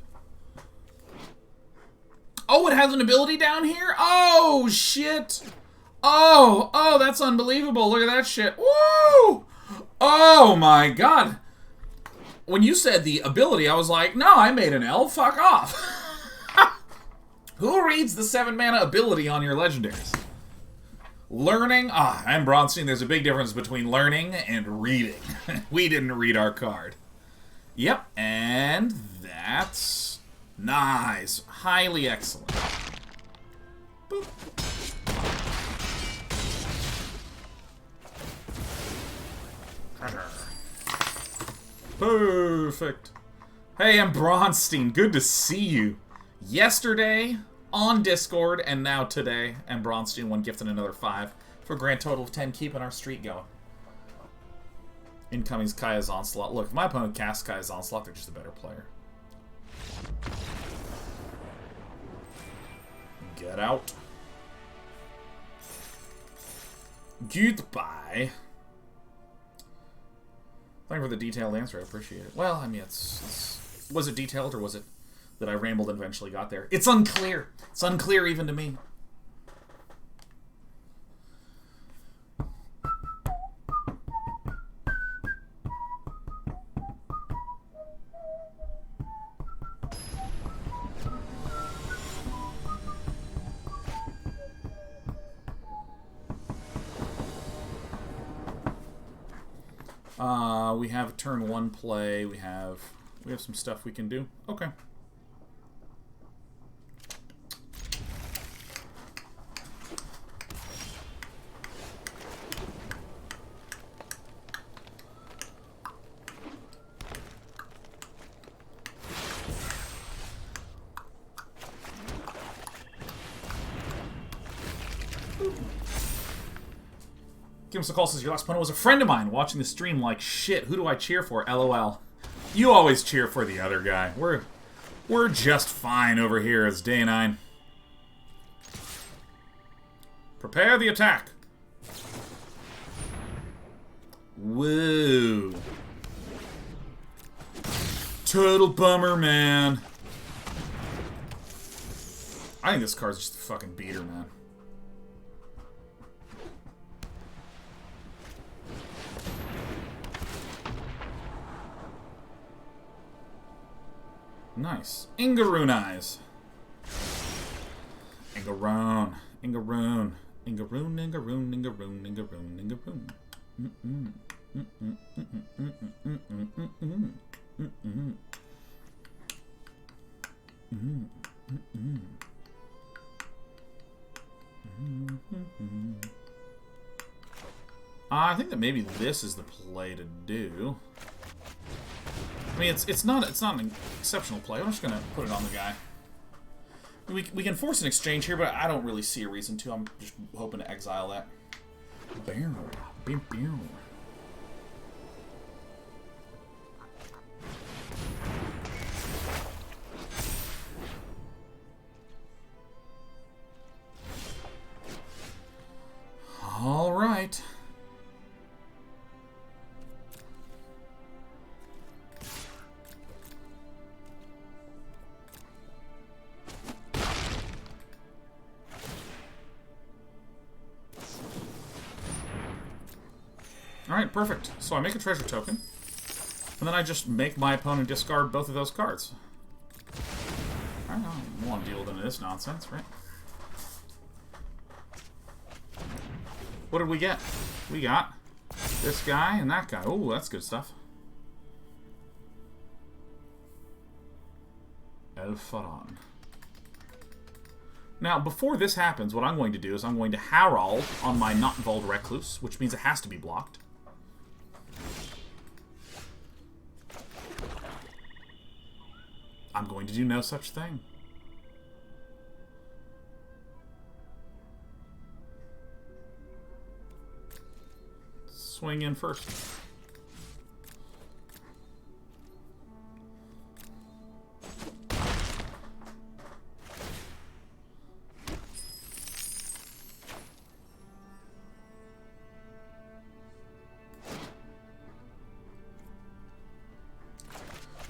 Oh, it has an ability down here? Oh, shit. Oh, that's unbelievable. Look at that shit. Woo! Oh, my God. When you said the ability, I was like, no, I made an L. Fuck off. Who reads the 7-mana ability on your legendaries? Learning? I'm Bronstein. There's a big difference between learning and reading. We didn't read our card. Yep, and that's nice. Highly excellent. Boop. Perfect. Hey, I'm Bronstein. Good to see you. Yesterday on Discord, and now today, and Bronstein won gifted another 5 for a grand total of 10, keeping our streak going. Incoming's Kaya's Onslaught. Look, if my opponent casts Kaya's Onslaught, they're just a better player. Get out. Goodbye. Thank you for the detailed answer. I appreciate it. Well, I mean, it's was it detailed, or was it that I rambled and eventually got there? It's unclear. It's unclear even to me. We have turn 1 play. We have some stuff we can do. Okay. Give us a call, says your last opponent was a friend of mine watching the stream like shit. Who do I cheer for? LOL. You always cheer for the other guy. We're just fine over here as day 9. Prepare the attack. Whoa. Total bummer, man. I think this card's just a fucking beater, man. Nice. Ingaroon eyes. Ingaroon. Ingaroon. Ingaroon, Ingaroon, Ingaroon, Ingaroon, Ingaroon. Mm-mm. Mm-mm. Mm-mm. Mm-mm. Mm-mm. Mm-mm. Mm-mm. Mm-mm. Mm-mm. I think that maybe this is the play to do. I mean, it's not an exceptional play. I'm just gonna put it on the guy. We can force an exchange here, but I don't really see a reason to. I'm just hoping to exile that. Bam, bam, bam. Alright. Alright, perfect. So I make a treasure token, and then I just make my opponent discard both of those cards. I don't want to deal with any of this nonsense, right? What did we get? We got this guy and that guy. Oh, that's good stuff. Elfaron. Now, before this happens, what I'm going to do is I'm going to Harald on my Not Involved Recluse, which means it has to be blocked. I'm going to do no such thing. Swing in first.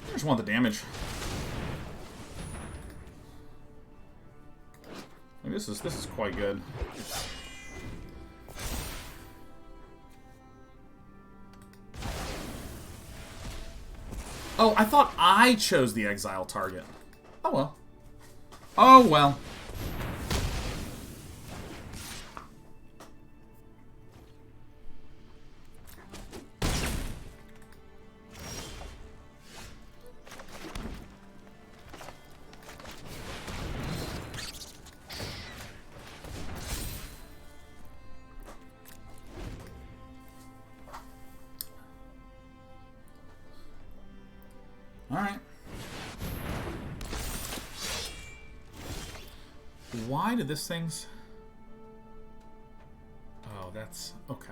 I just want the damage. This is quite good. Oh, I thought I chose the exile target. Oh well. Oh well. Alright. Why did this thing's... Oh, that's... okay.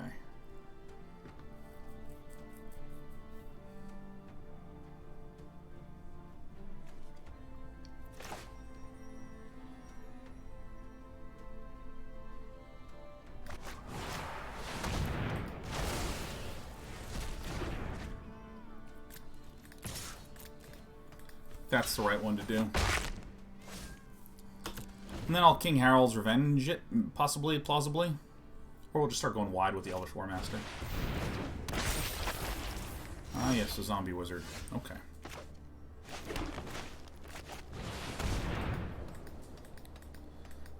That's the right one to do. And then I'll King Harold's Revenge it, possibly, plausibly. Or we'll just start going wide with the Elvish War Master. Ah, yes, a zombie wizard. Okay. I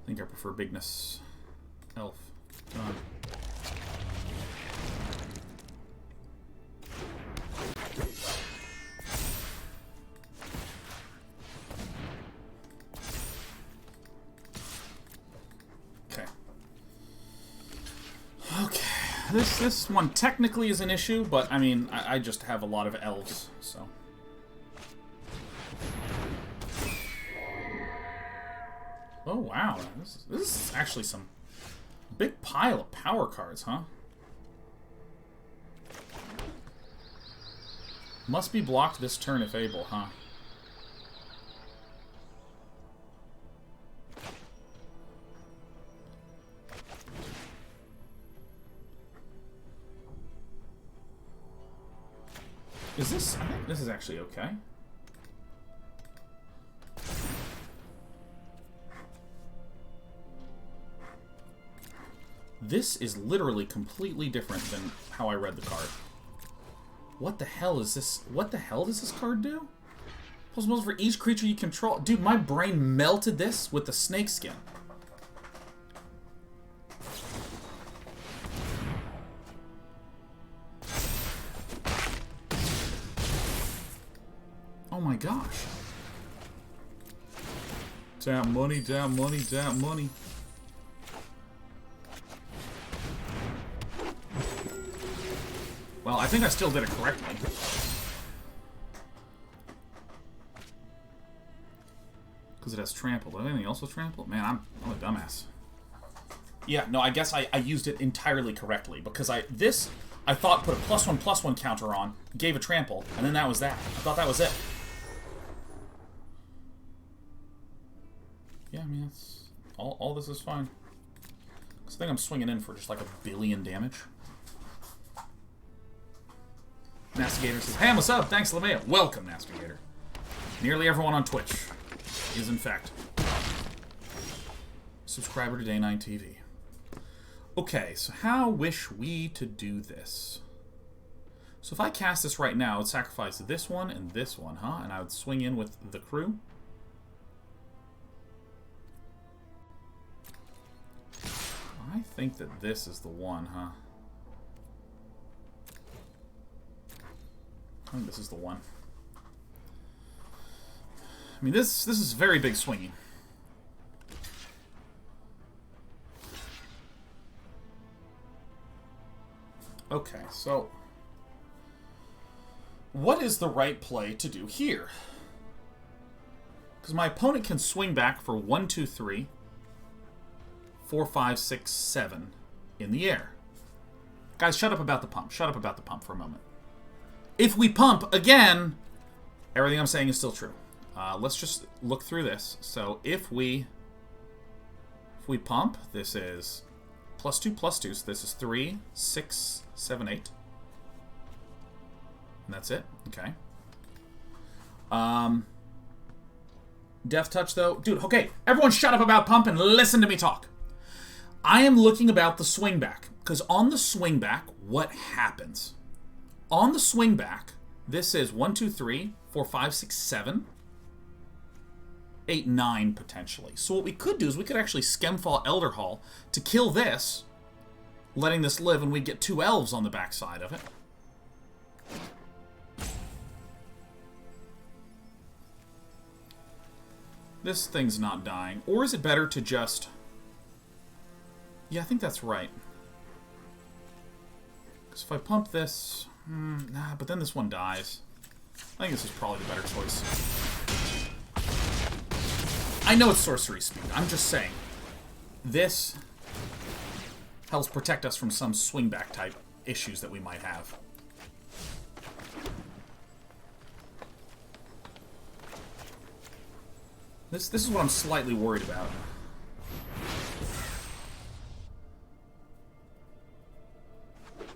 think I prefer bigness. Elf. Done. This one technically is an issue, but I mean, I just have a lot of elves, so. Oh wow, this is actually some big pile of power cards, huh? Must be blocked this turn if able, huh? Is this... I think this is actually okay. This is literally completely different than how I read the card. What the hell is this? What the hell does this card do? Plus for each creature you control. Dude, my brain melted this with the snake skin. Oh my gosh. Damn money, damn money, damn money. Well, I think I still did it correctly. Because it has trample. Does anything else with trample? Man, I'm a dumbass. Yeah, no, I guess I used it entirely correctly. Because I thought put a +1/+1 counter on, gave a trample, and then that was that. I thought that was it. Yeah, I mean, it's, all this is fine. So I think I'm swinging in for just like 1 billion damage. Nastigator says, "Hey, what's up? Thanks, LeMayo." Welcome, Nastigator. Nearly everyone on Twitch is, in fact, subscriber to Day 9 TV. Okay, so how wish we to do this? So if I cast this right now, I would sacrifice this one and this one, huh? And I would swing in with the crew. I think that this is the one, huh? I think this is the one. I mean, this is very big swinging. Okay, so what is the right play to do here? Because my opponent can swing back for 1, 2, 3, 4, 5, 6, 7 in the air. Guys, shut up about the pump. Shut up about the pump for a moment. If we pump again, everything I'm saying is still true. Let's just look through this. So if we pump, this is +2/+2. So this is 3, 6, 7, 8. And that's it. Okay. Death touch, though. Dude, okay. Everyone shut up about pump and listen to me talk. I am looking about the swing back. Because on the swing back, what happens? On the swing back, this is 1, 2, 3, 4, 5, 6, 7, 8, 9 potentially. So what we could do is we could actually Skemfall Elderhall to kill this, letting this live, and we'd get 2 elves on the backside of it. This thing's not dying. Or is it better to just... Yeah, I think that's right. Because if I pump this... nah, but then this one dies. I think this is probably the better choice. I know it's sorcery speed. I'm just saying. This helps protect us from some swing back type issues that we might have. This is what I'm slightly worried about.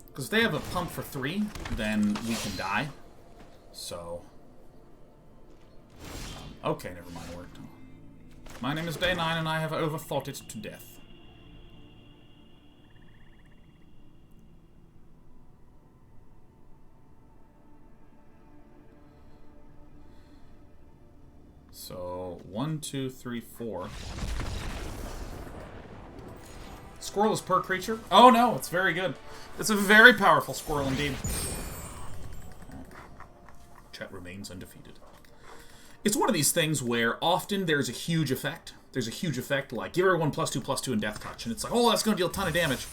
Because if they have a pump for 3, then we can die. So... okay, never mind. Worked. My name is Day 9 and I have overthought it to death. So, 1, 2, 3, 4. Squirrel is per creature? Oh no, it's very good. It's a very powerful squirrel indeed. Chat remains undefeated. It's one of these things where often there's a huge effect. There's a huge effect like give everyone +2/+2 in death touch, and it's like, oh, that's going to deal a ton of damage.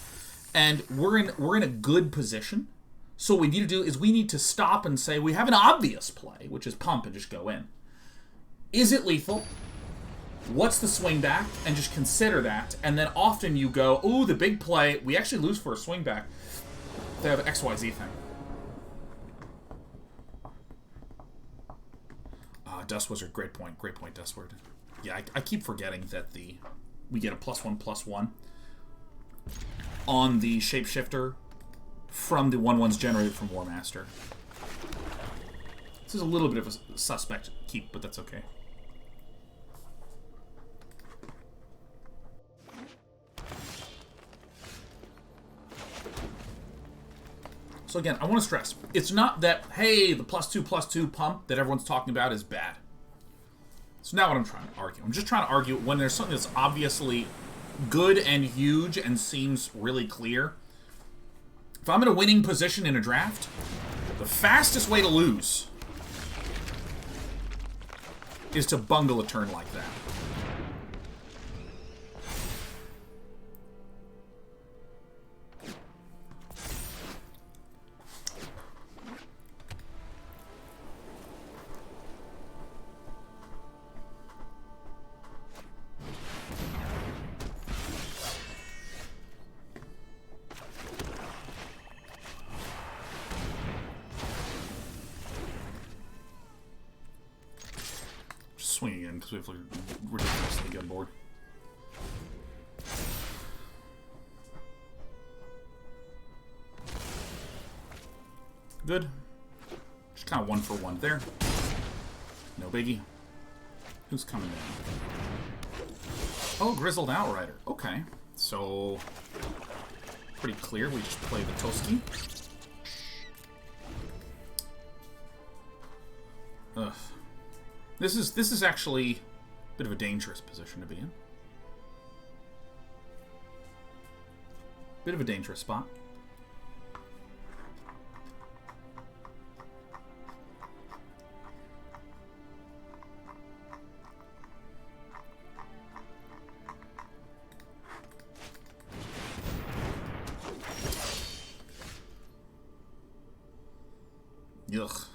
And we're in a good position. So what we need to do is we need to stop and say we have an obvious play, which is pump and just go in. Is it lethal? What's the swing back? And just consider that. And then often you go, ooh, the big play. We actually lose for a swing back. They have an XYZ thing. Dust Wizard, great point. Great point, Dust Wizard. Yeah, I keep forgetting that we get a +1/+1 on the Shapeshifter from the 1/1s generated from War Master. This is a little bit of a suspect keep, but that's okay. So again, I want to stress, it's not that, hey, the +2/+2 pump that everyone's talking about is bad. It's not what I'm trying to argue. I'm just trying to argue when there's something that's obviously good and huge and seems really clear. If I'm in a winning position in a draft, the fastest way to lose is to bungle a turn like that. Swinging in because we have like ridiculously good board. Good. Just kind of 1 for 1 there. No biggie. Who's coming in? Oh, Grizzled Outrider. Okay. So, pretty clear. We just play the Toski. Ugh. This is actually a bit of a dangerous position to be in. Bit of a dangerous spot. Ugh.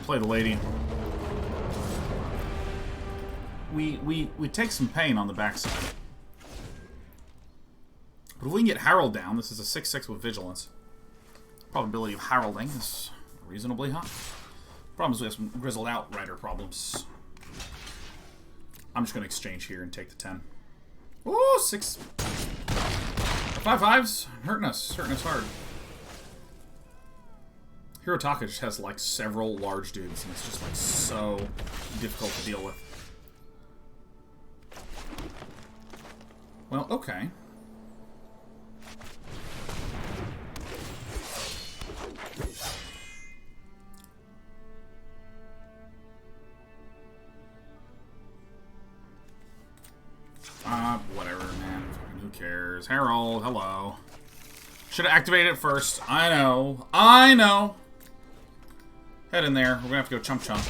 Play the lady. We take some pain on the backside. But if we can get Harold down, this is a 6/6 with Vigilance. Probability of Harolding is reasonably high. Problem is we have some Grizzled Outrider problems. I'm just going to exchange here and take the 10. Ooh, 6. 5/5s. Hurting us hard. Hirotaka just has, like, several large dudes, and it's just, like, so difficult to deal with. Well, okay. Whatever, man. Fucking who cares? Harold, hello. Should have activated it first. I know. I know. Head in there. We're gonna have to go chump chump.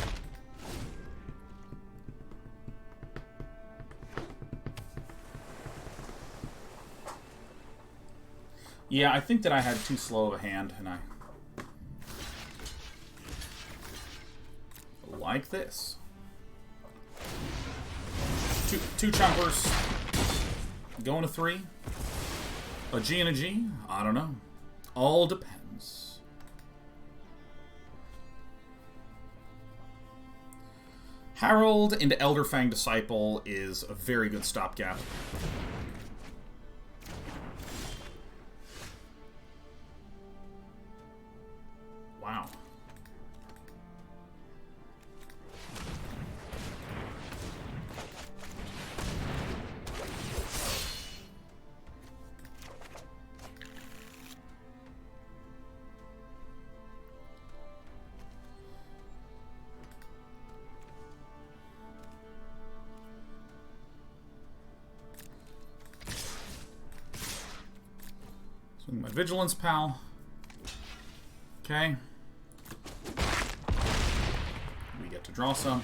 Yeah, I think that I had too slow of a hand, and I like this. Two chumpers. Going to 3. A G and a G? I don't know. All depends. Harold into Elderfang Disciple is a very good stopgap. Wow. Swing my Vigilance pal. Okay. We get to draw some.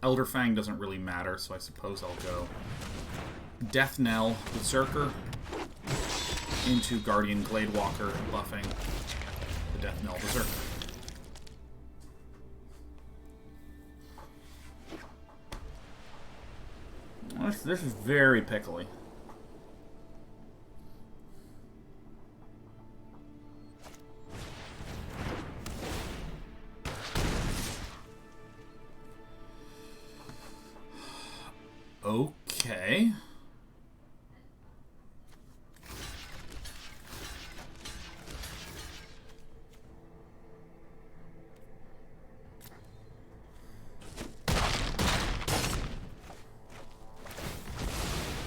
Elderfang doesn't really matter, so I suppose I'll go Death Knell Berserker into Guardian Gladewalker, buffing the Death Knell Berserker. This is very pickly. Okay.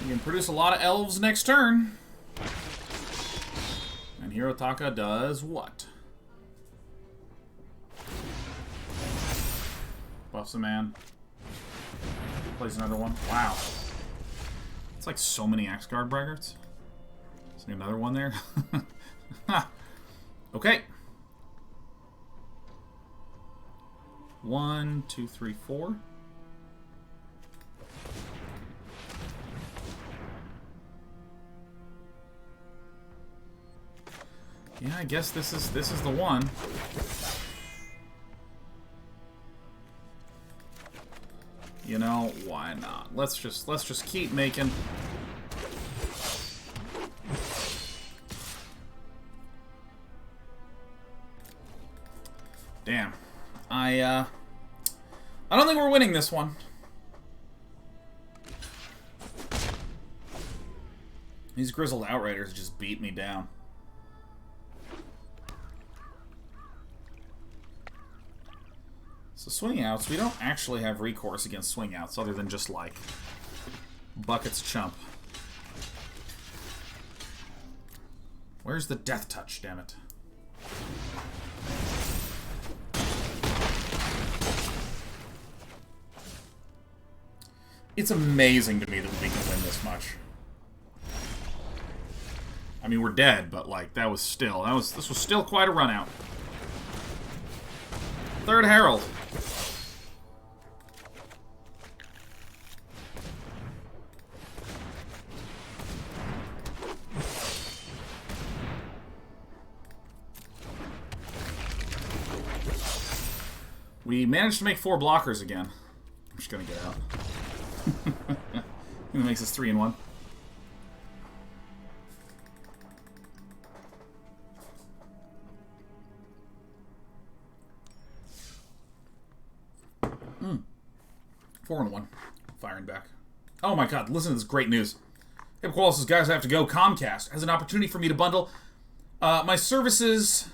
You can produce a lot of elves next turn. And Hirotaka does what? Buffs a man. Plays another one. Wow. It's like so many Axguard braggarts. Is there another one there? Okay. 1, 2, 3, 4. Yeah, I guess this is the one. You know, why not? Let's just keep making. Damn. I don't think we're winning this one. These Grizzled Outriders just beat me down. So swing outs, we don't actually have recourse against swing outs other than just like Bucket's chump. Where's the death touch, damn it? It's amazing to me that we can win this much. I mean, we're dead, but like this was still quite a run out. Third Herald. We managed to make 4 blockers again. I'm just gonna get out. It makes us 3 and 1. Four and 1. Firing back. Oh my god, listen to this great news. Hey, Qualis says, guys, I have to go. Comcast has an opportunity for me to bundle my services,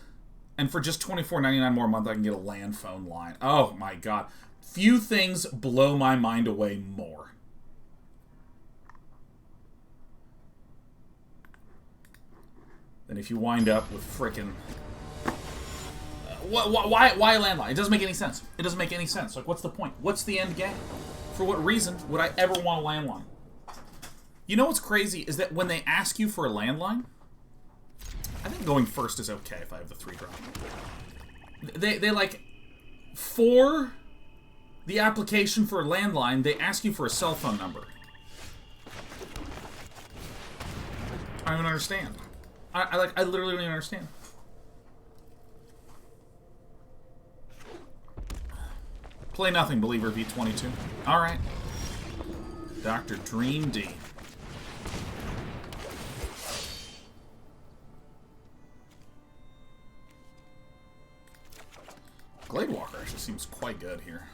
and for just $24.99 more a month, I can get a land phone line. Oh my god. Few things blow my mind away more. Than if you wind up with frickin'... why a landline? It doesn't make any sense. It doesn't make any sense. Like, what's the point? What's the end game? For what reason would I ever want a landline? You know what's crazy is that when they ask you for a landline, I think going first is okay if I have the 3 drop. They like, for the application for a landline, they ask you for a cell phone number. I don't even understand. I literally don't even understand. Play nothing, Believer V22. Alright. Dr. Dream D. Gladewalker actually seems quite good here.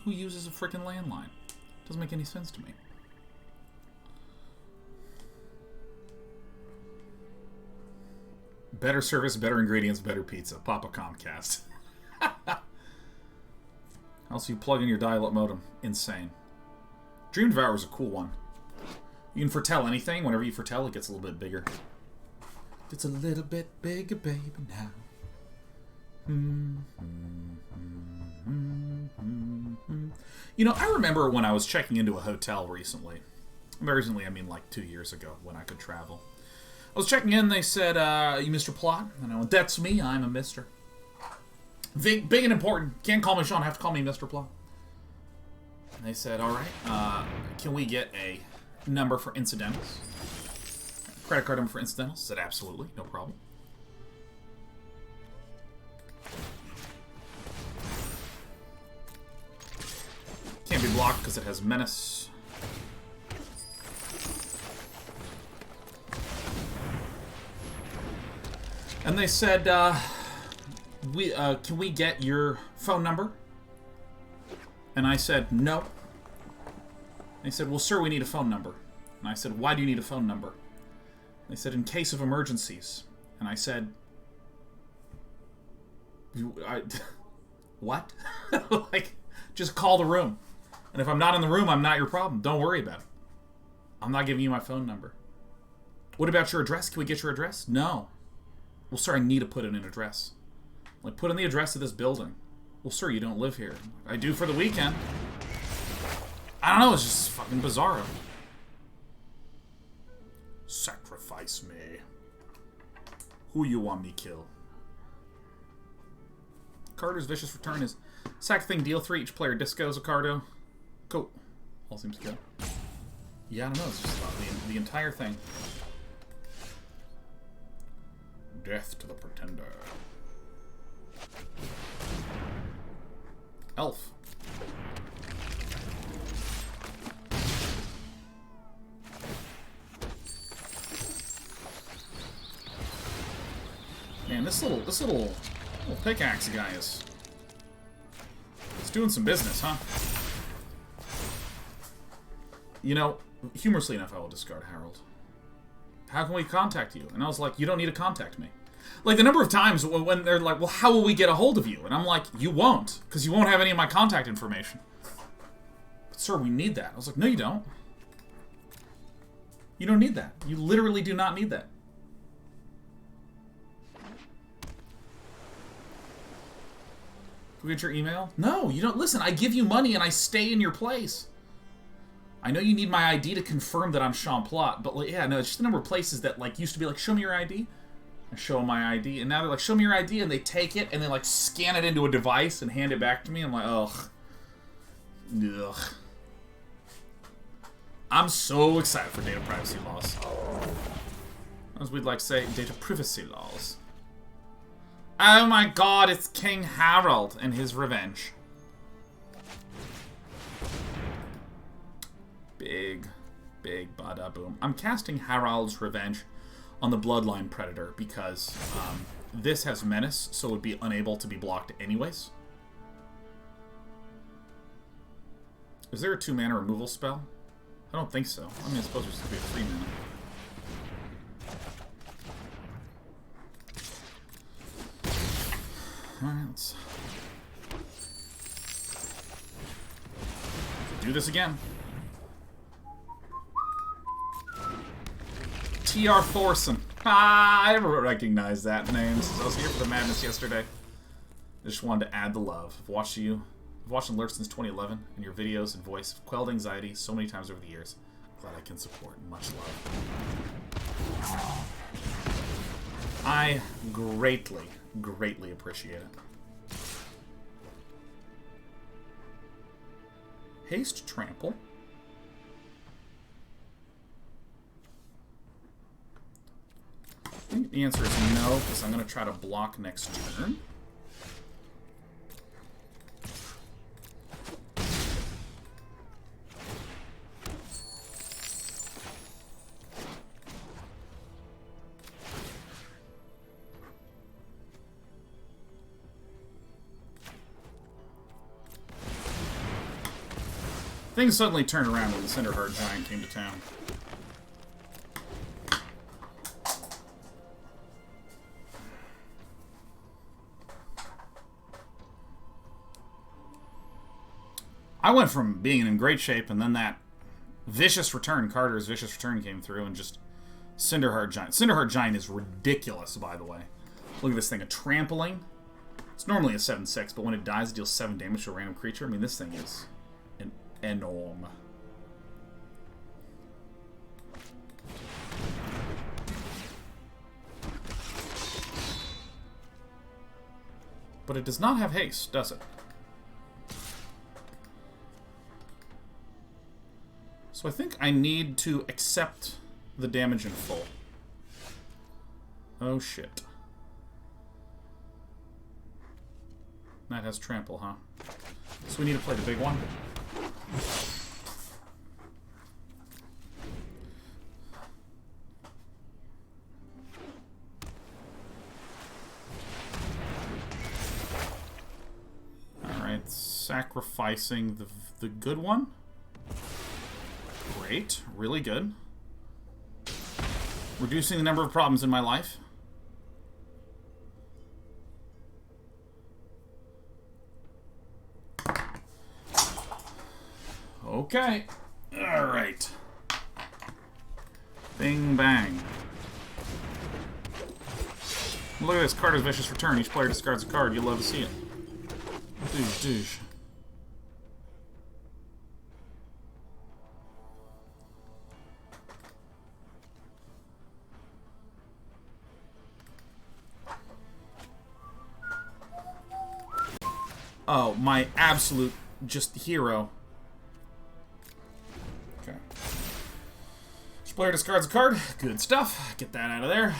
Who uses a frickin' landline? Doesn't make any sense to me. Better service, better ingredients, better pizza. Papa Comcast. Also, you plug in your dial-up modem. Insane. Dream Devour is a cool one. You can foretell anything. Whenever you foretell, it gets a little bit bigger. It's a little bit bigger, baby, now. You know, I remember when I was checking into a hotel recently. By recently, I mean like 2 years ago when I could travel. I was checking in, they said, you Mr. Plot? And I went, that's me, I'm a Mr. Big and important. Can't call me Sean, have to call me Mr. Plot. And they said, alright, can we get a number for incidentals? Credit card number for incidentals? I said, absolutely, no problem. Can't be blocked because it has menace. And they said, can we get your phone number? And I said, no. They said, well, sir, we need a phone number. And I said, why do you need a phone number? They said, in case of emergencies. And I said, what? Like, just call the room. And if I'm not in the room, I'm not your problem. Don't worry about it. I'm not giving you my phone number. What about your address? Can we get your address? No. Well, sir, I need to put in an address. Like, put in the address of this building. Well, sir, you don't live here. I do for the weekend. I don't know, it's just fucking bizarro. Sacrifice me. Who you want me kill? Carter's Vicious Return is sack thing, deal 3, each player discos a cardo. Cool. All seems good. Yeah, I don't know, it's just the entire thing. Death to the Pretender. Elf. man, this little pickaxe guy is doing some business, huh? You know, humorously enough, I will discard Harold. How can we contact you? And I was like, you don't need to contact me. Like, the number of times when they're like, well, how will we get a hold of you? And I'm like, you won't, because you won't have any of my contact information. But, sir, we need that. I was like, no, you don't. You don't need that. You literally do not need that. Can we get your email? No, you don't. Listen, I give you money and I stay in your place. I know you need my ID to confirm that I'm Sean Plott, but like, yeah, no, it's just the number of places that like used to be like, show me your ID. I show them my ID, and now they're like, show me your ID, and they take it and they like scan it into a device and hand it back to me. I'm like, ugh. I'm so excited for data privacy laws. As we'd like to say, data privacy laws. Oh my god, it's King Harold and his revenge. Big bada boom. I'm casting Harold's Revenge on the Bloodline Predator because this has Menace, so it would be unable to be blocked anyways. Is there a 2-mana removal spell? I don't think so. I mean, I suppose there's going to be a 3-mana. Alright, let's do this again. T.R. Thorson. Ah, I never recognized that name since I was here for the madness yesterday. I just wanted to add the love. I've watched and learned since 2011, and your videos and voice have quelled anxiety so many times over the years. Glad I can support. Much love. I greatly appreciate it. Haste Trample. I think the answer is no, because I'm going to try to block next turn. Things suddenly turned around when the Cinderheart Giant came to town. I went from being in great shape, and then that vicious return, Carter's vicious return came through, and just Cinderheart Giant. Cinderheart Giant is ridiculous, by the way. Look at this thing, a trampling. It's normally a 7/6, but when it dies, it deals 7 damage to a random creature. I mean, this thing is enormous. But it does not have haste, does it? So I think I need to accept the damage in full. Oh shit. That has trample, huh? So we need to play the big one. Alright, sacrificing the good one. Great, really good. Reducing the number of problems in my life. Okay. Alright. Bing bang. Look at this, Carter's Vicious Return. Each player discards a card. You'll love to see it. Douche, douche. Oh, my absolute just hero. Okay. Each player discards a card. Good stuff. Get that out of there.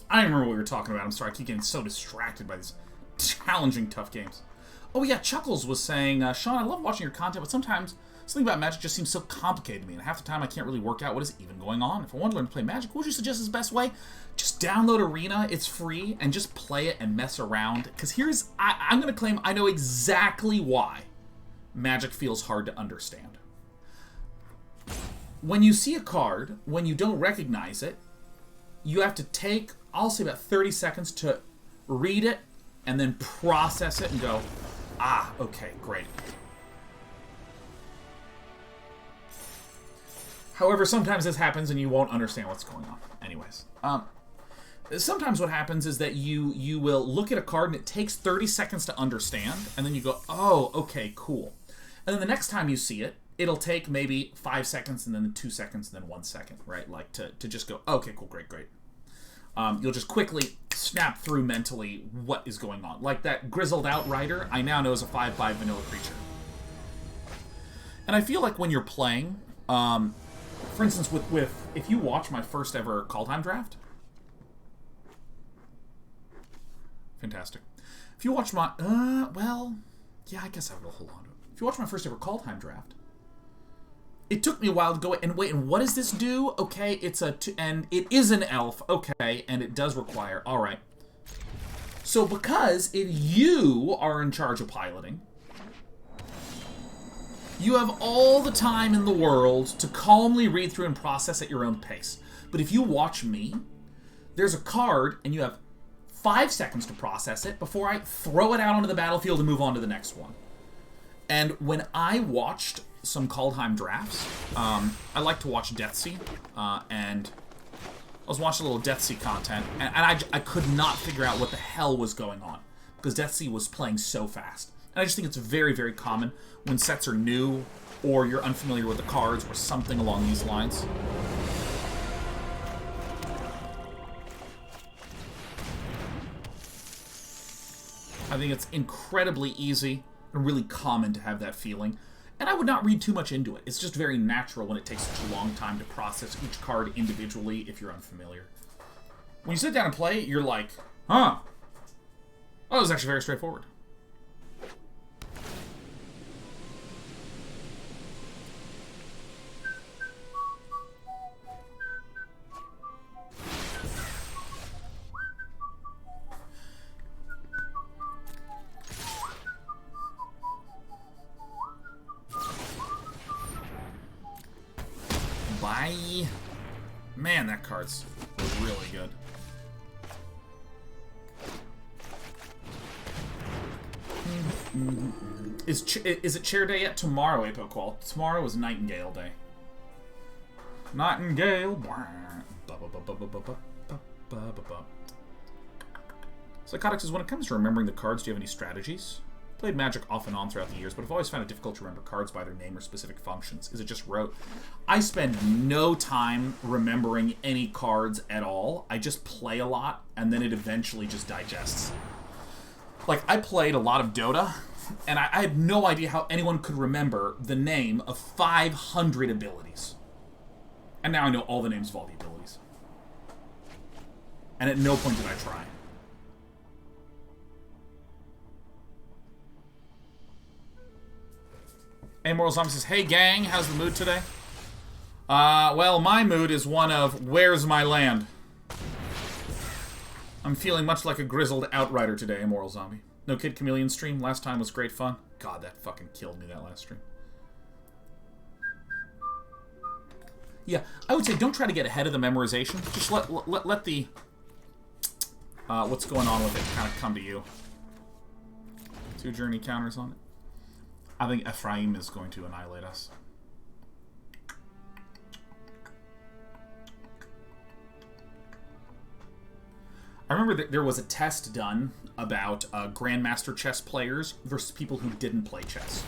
I don't remember what we were talking about. I'm sorry, I keep getting so distracted by these challenging, tough games. Oh yeah, Chuckles was saying, Sean, I love watching your content, but sometimes Something about Magic just seems so complicated to me, and half the time I can't really work out what is even going on. If I want to learn to play Magic, what would you suggest is the best way? Just download Arena, it's free, and just play it and mess around. Because I'm going to claim I know exactly why Magic feels hard to understand. When you see a card, when you don't recognize it, you have to take, I'll say about 30 seconds to read it, and then process it and go, ah, okay, great. However, sometimes this happens and you won't understand what's going on. Anyways, sometimes what happens is that you will look at a card and it takes 30 seconds to understand, and then you go, oh, okay, cool. And then the next time you see it, it'll take maybe 5 seconds, and then 2 seconds, and then 1 second, right? Like to just go, okay, cool, great. You'll just quickly snap through mentally what is going on. Like that Grizzled Outrider, I now know is a 5/5 vanilla creature. And I feel like when you're playing, for instance, if you watch my first ever Kaldheim draft, fantastic. If you watch my, well, yeah, I guess I will hold on to it. If you watch my first ever Kaldheim draft, it took me a while to go and wait, and what does this do? Okay, and it is an elf, okay, and it does require, alright. So because if you are in charge of piloting, you have all the time in the world to calmly read through and process at your own pace. But if you watch me, there's a card, and you have 5 seconds to process it before I throw it out onto the battlefield and move on to the next one. And when I watched some Kaldheim drafts, I like to watch Deathsea, and I was watching a little Deathsea content, and I could not figure out what the hell was going on, because Deathsea was playing so fast. And I just think it's very, very common when sets are new, or you're unfamiliar with the cards, or something along these lines. I think it's incredibly easy and really common to have that feeling. And I would not read too much into it. It's just very natural when it takes such a long time to process each card individually if you're unfamiliar. When you sit down and play, you're like, huh. Oh, it was actually very straightforward. Bye. Man, that card's really good. Is it chair day yet? Tomorrow, Apoqual. Tomorrow is Nightingale Day. Nightingale. Psychotics says, when it comes to remembering the cards, do you have any strategies? Played Magic off and on throughout the years, but I've always found it difficult to remember cards by their name or specific functions. Is it just rote? I spend no time remembering any cards at all. I just play a lot, and then it eventually just digests. Like, I played a lot of Dota, and I had no idea how anyone could remember the name of 500 abilities. And now I know all the names of all the abilities. And at no point did I try. Amoral Zombie says, hey gang, how's the mood today? Well, my mood is one of, where's my land? I'm feeling much like a grizzled outrider today, Immortal Zombie. No Kid Chameleon stream, last time was great fun. God, that fucking killed me, that last stream. Yeah, I would say don't try to get ahead of the memorization. Just let the, what's going on with it kind of come to you. 2 journey counters on it. I think Ephraim is going to annihilate us. I remember that there was a test done about Grandmaster chess players versus people who didn't play chess.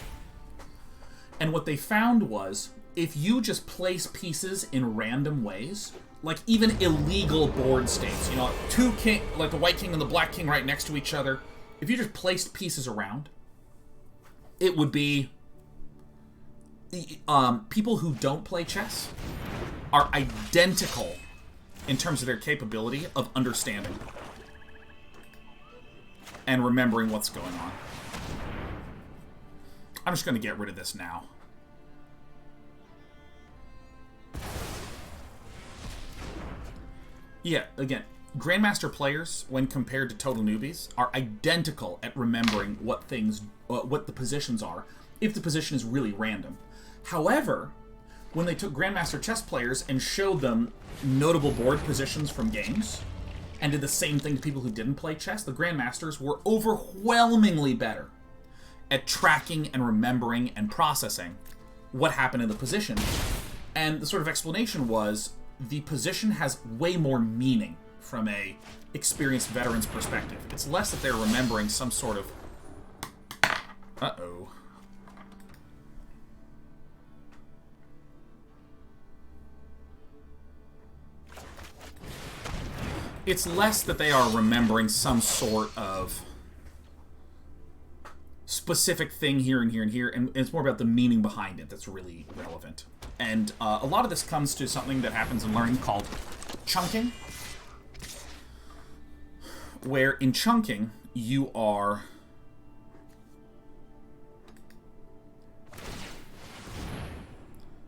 And what they found was, if you just place pieces in random ways, like even illegal board states, you know, 2 king, like the white king and the black king right next to each other, if you just placed pieces around, it would be people who don't play chess are identical in terms of their capability of understanding and remembering what's going on. I'm just going to get rid of this now. Yeah, again, Grandmaster players, when compared to total newbies, are identical at remembering what the positions are, if the position is really random. However, when they took Grandmaster chess players and showed them notable board positions from games, and did the same thing to people who didn't play chess, the Grandmasters were overwhelmingly better at tracking and remembering and processing what happened in the position. And the sort of explanation was, the position has way more meaning from a experienced veteran's perspective. It's less that they're remembering some sort of... Uh-oh. It's less that they are remembering some sort of specific thing here and here and here, and it's more about the meaning behind it that's really relevant. And a lot of this comes to something that happens in learning called chunking, where in chunking you are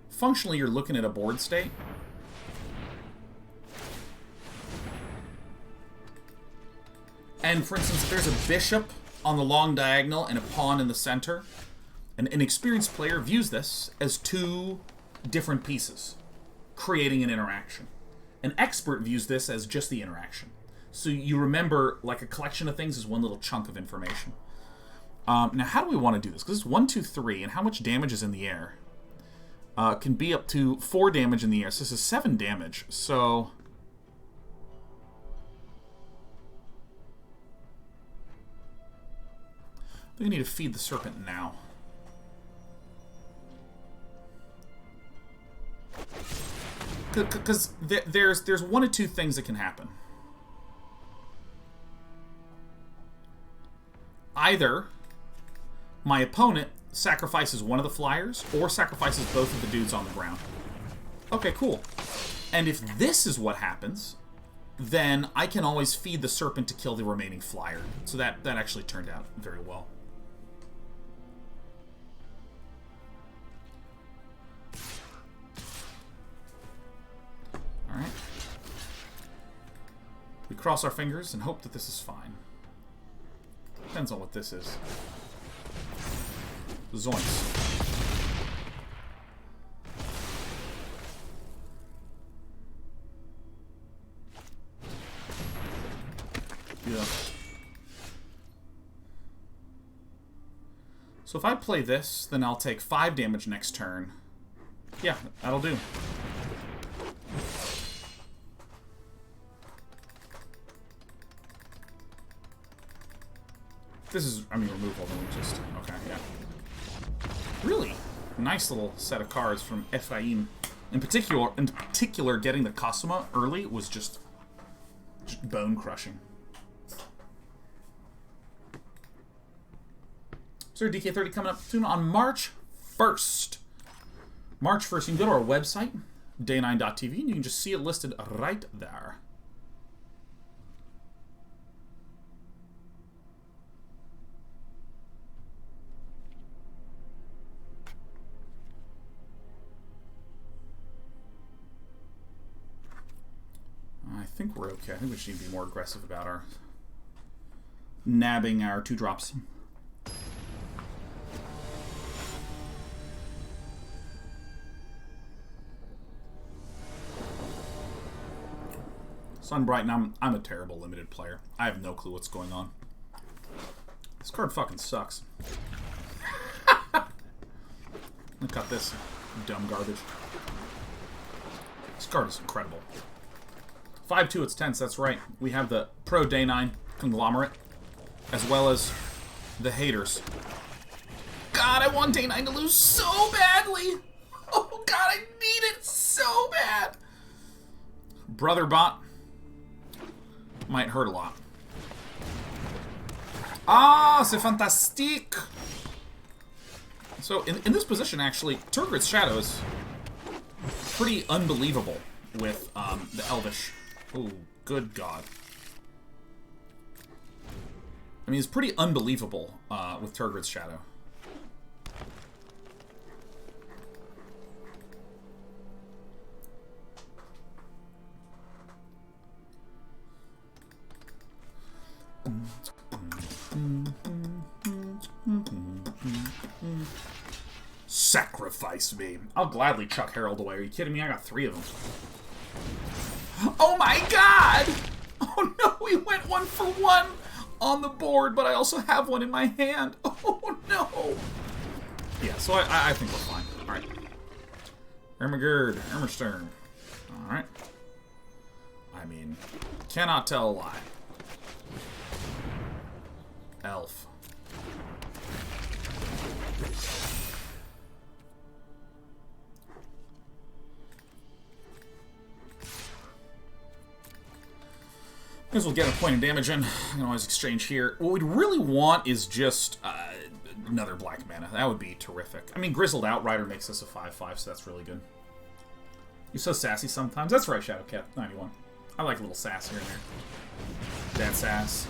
functionally you're looking at a board state, and for instance, if there's a bishop on the long diagonal and a pawn in the center, an inexperienced player views this as two different pieces, creating an interaction. An expert views this as just the interaction. So you remember, like, a collection of things is one little chunk of information. Now, how do we want to do this? Because it's 1, 2, 3, and how much damage is in the air? Can be up to 4 damage in the air. So this is 7 damage. So... we need to feed the serpent now. Because there's one of two things that can happen. Either my opponent sacrifices one of the flyers, or sacrifices both of the dudes on the ground. Okay, cool. And if this is what happens, then I can always feed the serpent to kill the remaining flyer. So that actually turned out very well. Alright. We cross our fingers and hope that this is fine. Depends on what this is. Zoinks. Yeah. So if I play this, then I'll take 5 damage next turn. Yeah, that'll do. This is, I mean, removal, then we just... okay, yeah. Really nice little set of cards from Ephraim. In particular, getting the Cosima early was just bone-crushing. So DK30 coming up soon on March 1st. March 1st, you can go to our website, day9.tv, and you can just see it listed right there. I think we're okay. I think we should be more aggressive about our nabbing our 2-drops. Sunbright, and I'm a terrible limited player. I have no clue what's going on. This card fucking sucks. Look at this dumb garbage. This card is incredible. 5-2, it's tense, that's right. We have the pro Day 9 conglomerate, as well as the haters. God, I want Day 9 to lose so badly! Oh god, I need it so bad! Brother Bot might hurt a lot. Ah, c'est fantastique! So, in this position, actually, Tergrid's Shadow is pretty unbelievable with the Elvish. Oh, good god. I mean, it's pretty unbelievable with Tergrid's Shadow. Sacrifice me. I'll gladly chuck Herald away. Are you kidding me? I got 3 of them. Oh my god! Oh no, we went 1 for 1 on the board, but I also have one in my hand. Oh no! Yeah, so I think we're fine. Alright. Ermagerd, Ermerstern. Alright. I mean, cannot tell a lie. Elf. Guess we'll get a point of damage in. I can always exchange here. What we'd really want is just another black mana. That would be terrific. I mean, Grizzled Outrider makes us a 5/5, so that's really good. You're so sassy sometimes. That's right, Shadowcat 91. I like a little sass here and there. That sass.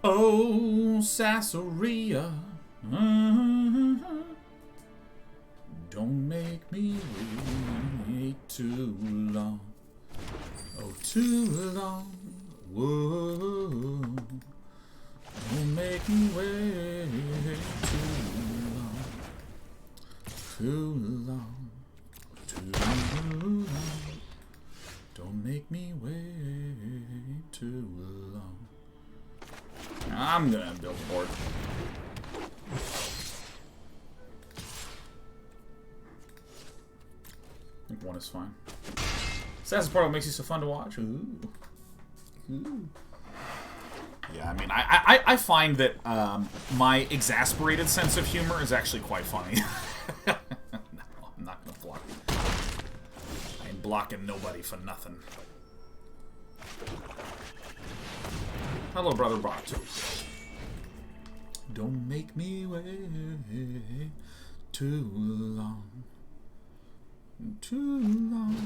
Oh, Sasseria. Don't make me wait too long. Oh, too long. Whoa. Don't make me wait too long. Too long. Too long. Don't make me wait too long. I'm gonna build a board. I think 1 is fine. Assassin's Portal makes you so fun to watch. Ooh. Ooh. Yeah, I mean, I find that my exasperated sense of humor is actually quite funny. No, I'm not gonna block. I ain't blocking nobody for nothing. Hello, Brother Bot. Don't make me wait too long. Too long.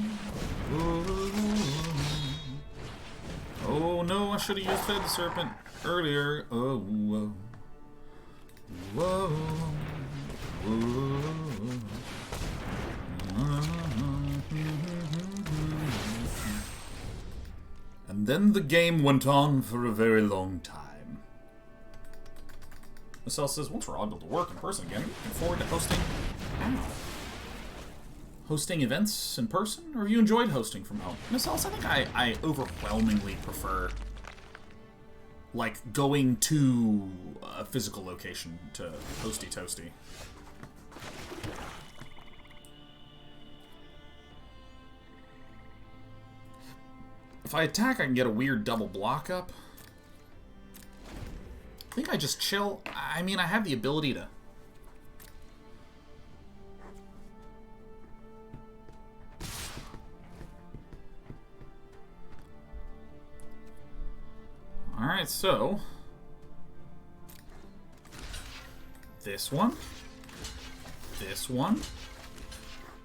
Oh no, I should have used Fed the Serpent earlier. Oh, whoa. Whoa. Whoa. And then the game went on for a very long time. Marcel says, once we're all able to work in person again, looking forward to hosting... Ow. Hosting events in person, or have you enjoyed hosting from home? Miss Ellis, I think I overwhelmingly prefer, like, going to a physical location to hosty-toasty. If I attack, I can get a weird double block up. I think I just chill. I mean, I have the ability to... Alright, so... This one. This one.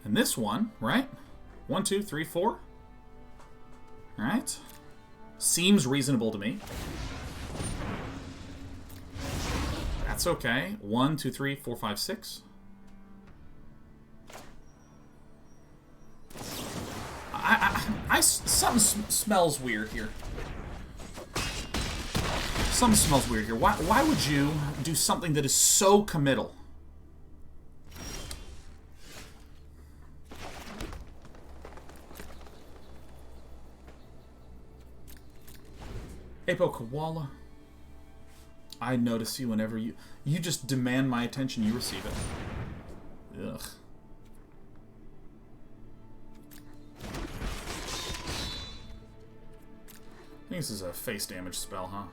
And this one, right? 1, 2, 3, 4. Alright. Seems reasonable to me. That's okay. 1, 2, 3, 4, 5, 6. Something smells weird here. Something smells weird here. Why would you do something that is so committal? Apo Koala. I notice you whenever you just demand my attention, you receive it. Ugh. I think this is a face damage spell, huh?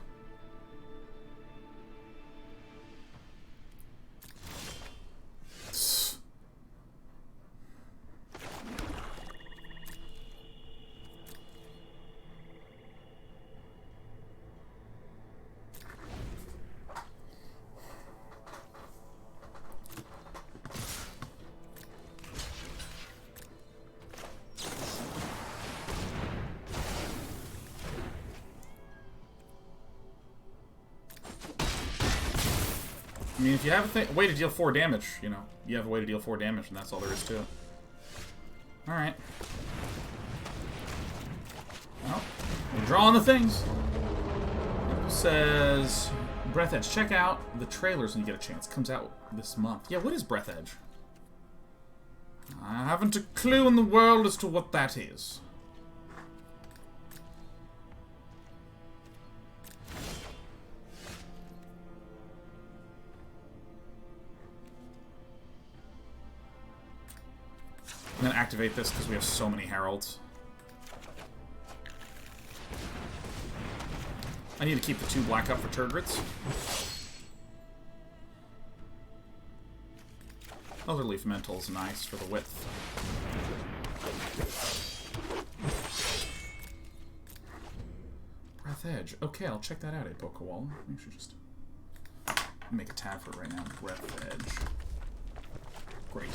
I mean, if you have a way to deal 4 damage, you know, you have a way to deal 4 damage, and that's all there is to it. Alright. Well, we're drawing the things. Says, Breath Edge, check out the trailers when you get a chance. Comes out this month. Yeah, what is Breath Edge? I haven't a clue in the world as to what that is. I'm going to activate this because we have so many heralds. I need to keep the 2 black up for Turgrits. Other Leaf Mental is nice for the width. Breath Edge. Okay, I'll check that out, Pokewall. I should just make a tab for it right now. Breath Edge. Great.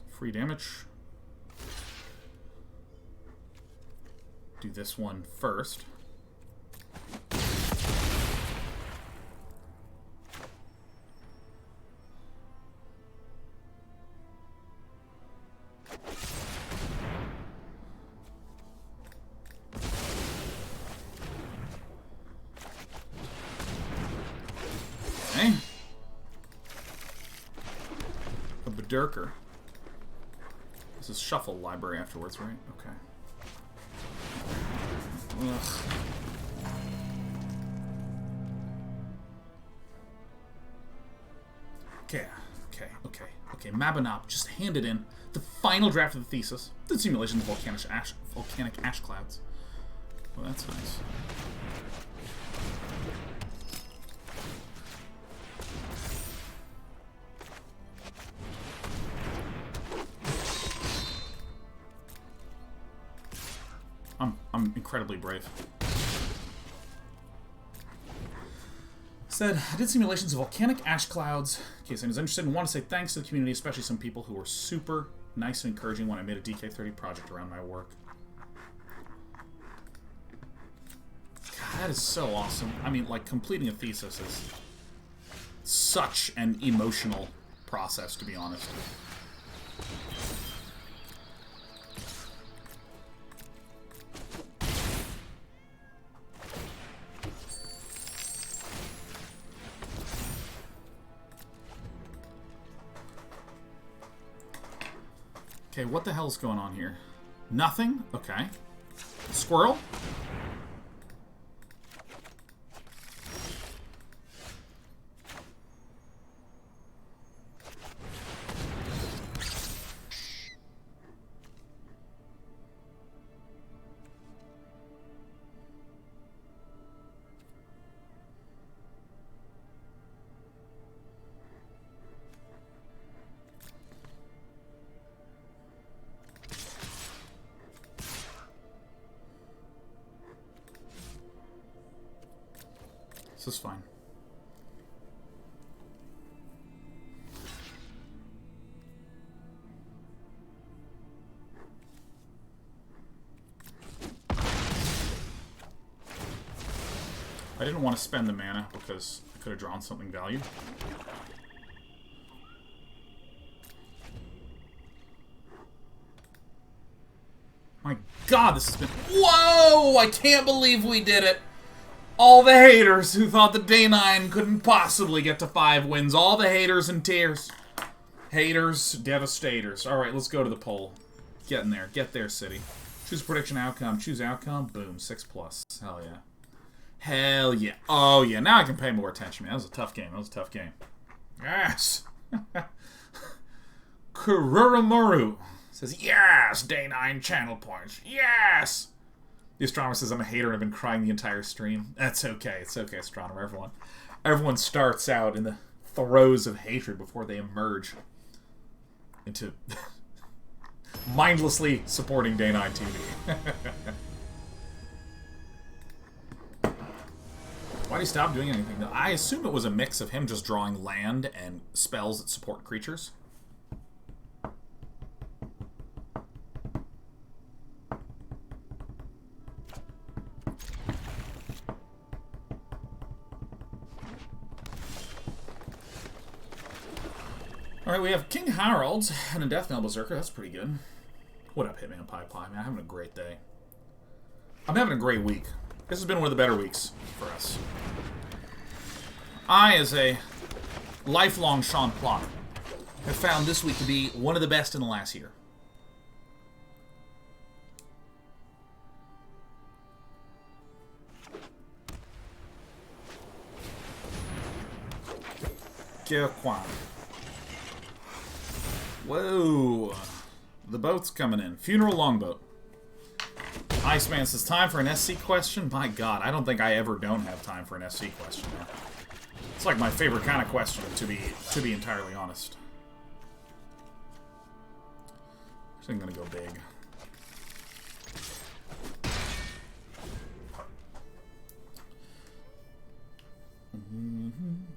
Free damage. Do this one first. Okay. A Berserker. This is Shuffle Library afterwards, right? Okay. Ugh. Okay. Mabinop, just hand it in. The final draft of the thesis. The simulation of volcanic ash clouds. Well, that's nice. I'm incredibly brave. Said, I did simulations of volcanic ash clouds. In case anyone's interested, and want to say thanks to the community, especially some people who were super nice and encouraging when I made a DK30 project around my work. God, that is so awesome. I mean, like, completing a thesis is such an emotional process, to be honest. Okay, what the hell's going on here? Nothing? Okay. Squirrel? This is fine. I didn't want to spend the mana because I could have drawn something valued. My God, this has been... Whoa! I can't believe we did it! All the haters who thought that Day 9 couldn't possibly get to 5 wins. All the haters and tears. Haters, devastators. Alright, let's go to the poll. Get in there. Get there, City. Choose prediction outcome. Choose outcome. Boom. 6+. Hell yeah. Hell yeah. Oh yeah, now I can pay more attention, man. That was a tough game. That was a tough game. Yes! Kururamaru says, yes! Day 9 channel points. Yes! The astronomer says, I'm a hater and I've been crying the entire stream. That's okay. It's okay, astronomer. Everyone starts out in the throes of hatred before they emerge into mindlessly supporting Day 9 TV. Why did he stop doing anything? I assume it was a mix of him just drawing land and spells that support creatures. Alright, we have King Harold and a Death Knell Berserker. That's pretty good. What up, Hitman Pie Pie? Man, I'm having a great day. I'm having a great week. This has been one of the better weeks for us. I, as a lifelong Sean plotter, have found this week to be one of the best in the last year. Whoa. The boat's coming in. Funeral Longboat. Iceman says, time for an SC question? My god, I don't think I ever don't have time for an SC question now. It's like my favorite kind of question, to be entirely honest. I think I'm gonna go big.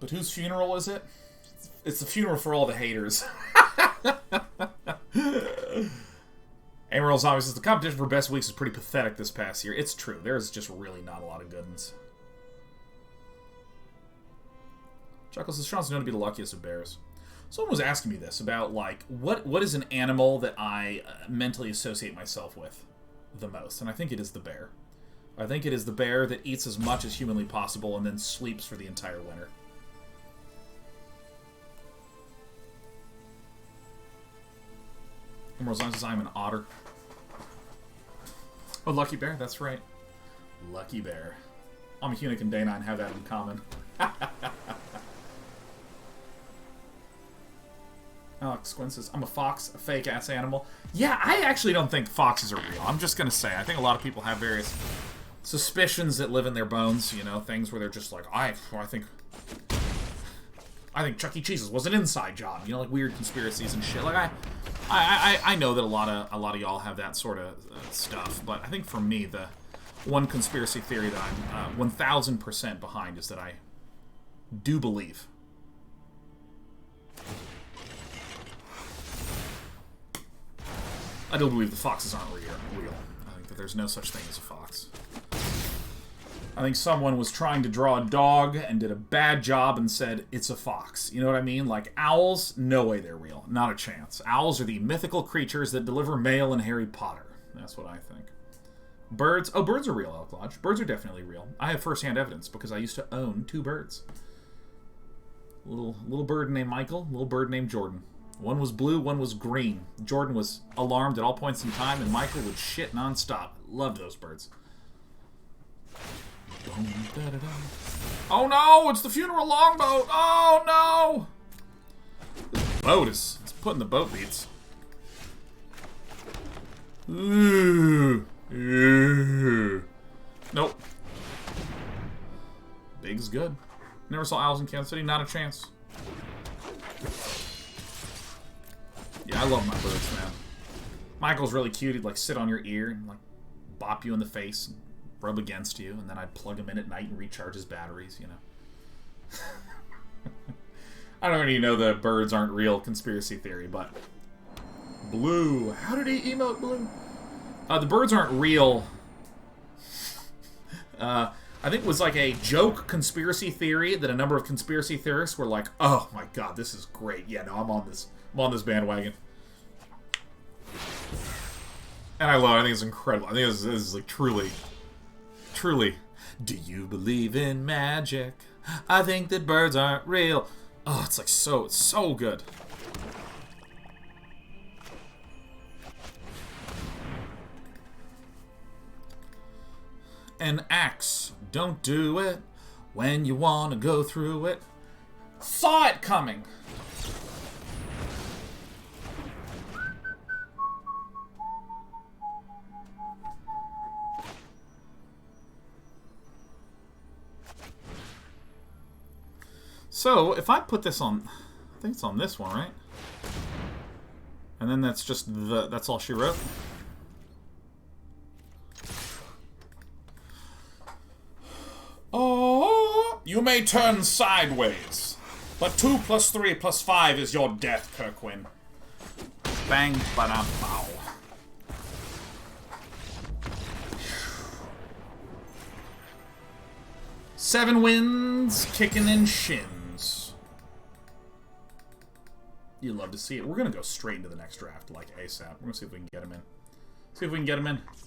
But whose funeral is it? It's the funeral for all the haters. Emerald Zombie says, the competition for best weeks is pretty pathetic this past year. It's true. There's just really not a lot of good ones. Chuckles says, Sean's known to be the luckiest of bears. Someone was asking me this about, like, what is an animal that I mentally associate myself with the most? And I think it is the bear. I think it is the bear that eats as much as humanly possible and then sleeps for the entire winter. Emerald Zombie says, I'm an otter. Oh, Lucky Bear, that's right. Lucky Bear. I'm a Hunic and Day 9 have that in common. Alex Quinn says, I'm a fox, a fake-ass animal. Yeah, I actually don't think foxes are real. I'm just going to say, I think a lot of people have various suspicions that live in their bones, you know, things where they're just like, I think Chuck E. Cheese's was an inside job, you know, like weird conspiracies and shit. Like, I know that a lot of y'all have that sort of stuff, but I think for me, the one conspiracy theory that I'm 1000% behind is that I do believe the foxes aren't real. I think that there's no such thing as a fox. I think someone was trying to draw a dog and did a bad job and said, it's a fox. You know what I mean? Like, owls, no way they're real. Not a chance. Owls are the mythical creatures that deliver mail in Harry Potter. That's what I think. Birds, oh, birds are real, Elk Lodge. Birds are definitely real. I have first-hand evidence because I used to own 2 birds. Little bird named Michael, little bird named Jordan. One was blue, one was green. Jordan was alarmed at all points in time, and Michael would shit nonstop. Loved those birds. Oh no! It's the funeral longboat! Oh no! This boat is putting the boat beats. Ooh. Nope. Big's good. Never saw owls in Kansas City. Not a chance. Yeah, I love my birds, man. Michael's really cute. He'd, like, sit on your ear and, like, bop you in the face and rub against you, and then I'd plug him in at night and recharge his batteries, you know. I don't really know the birds aren't real conspiracy theory, but... Blue. How did he emote blue? The birds aren't real. I think it was like a joke conspiracy theory that a number of conspiracy theorists were like, oh my god, this is great. Yeah, no, I'm on this bandwagon. And I love it. I think it's incredible. I think this is like truly... Do you believe in magic? I think that birds aren't real. Oh, it's like it's so good. An axe, don't do it when you want to go through it. Saw it coming. So, if I put this on, I think it's on this one, right? And then that's just that's all she wrote. Oh, you may turn sideways, but 2 + 3 + 5 is your death, Kirkwin. Bang, ba-dum, bow. Seven wins, kicking in shins. You love to see it. We're going to go straight into the next draft, like ASAP. We're going to see if we can get him in. See if we can get him in.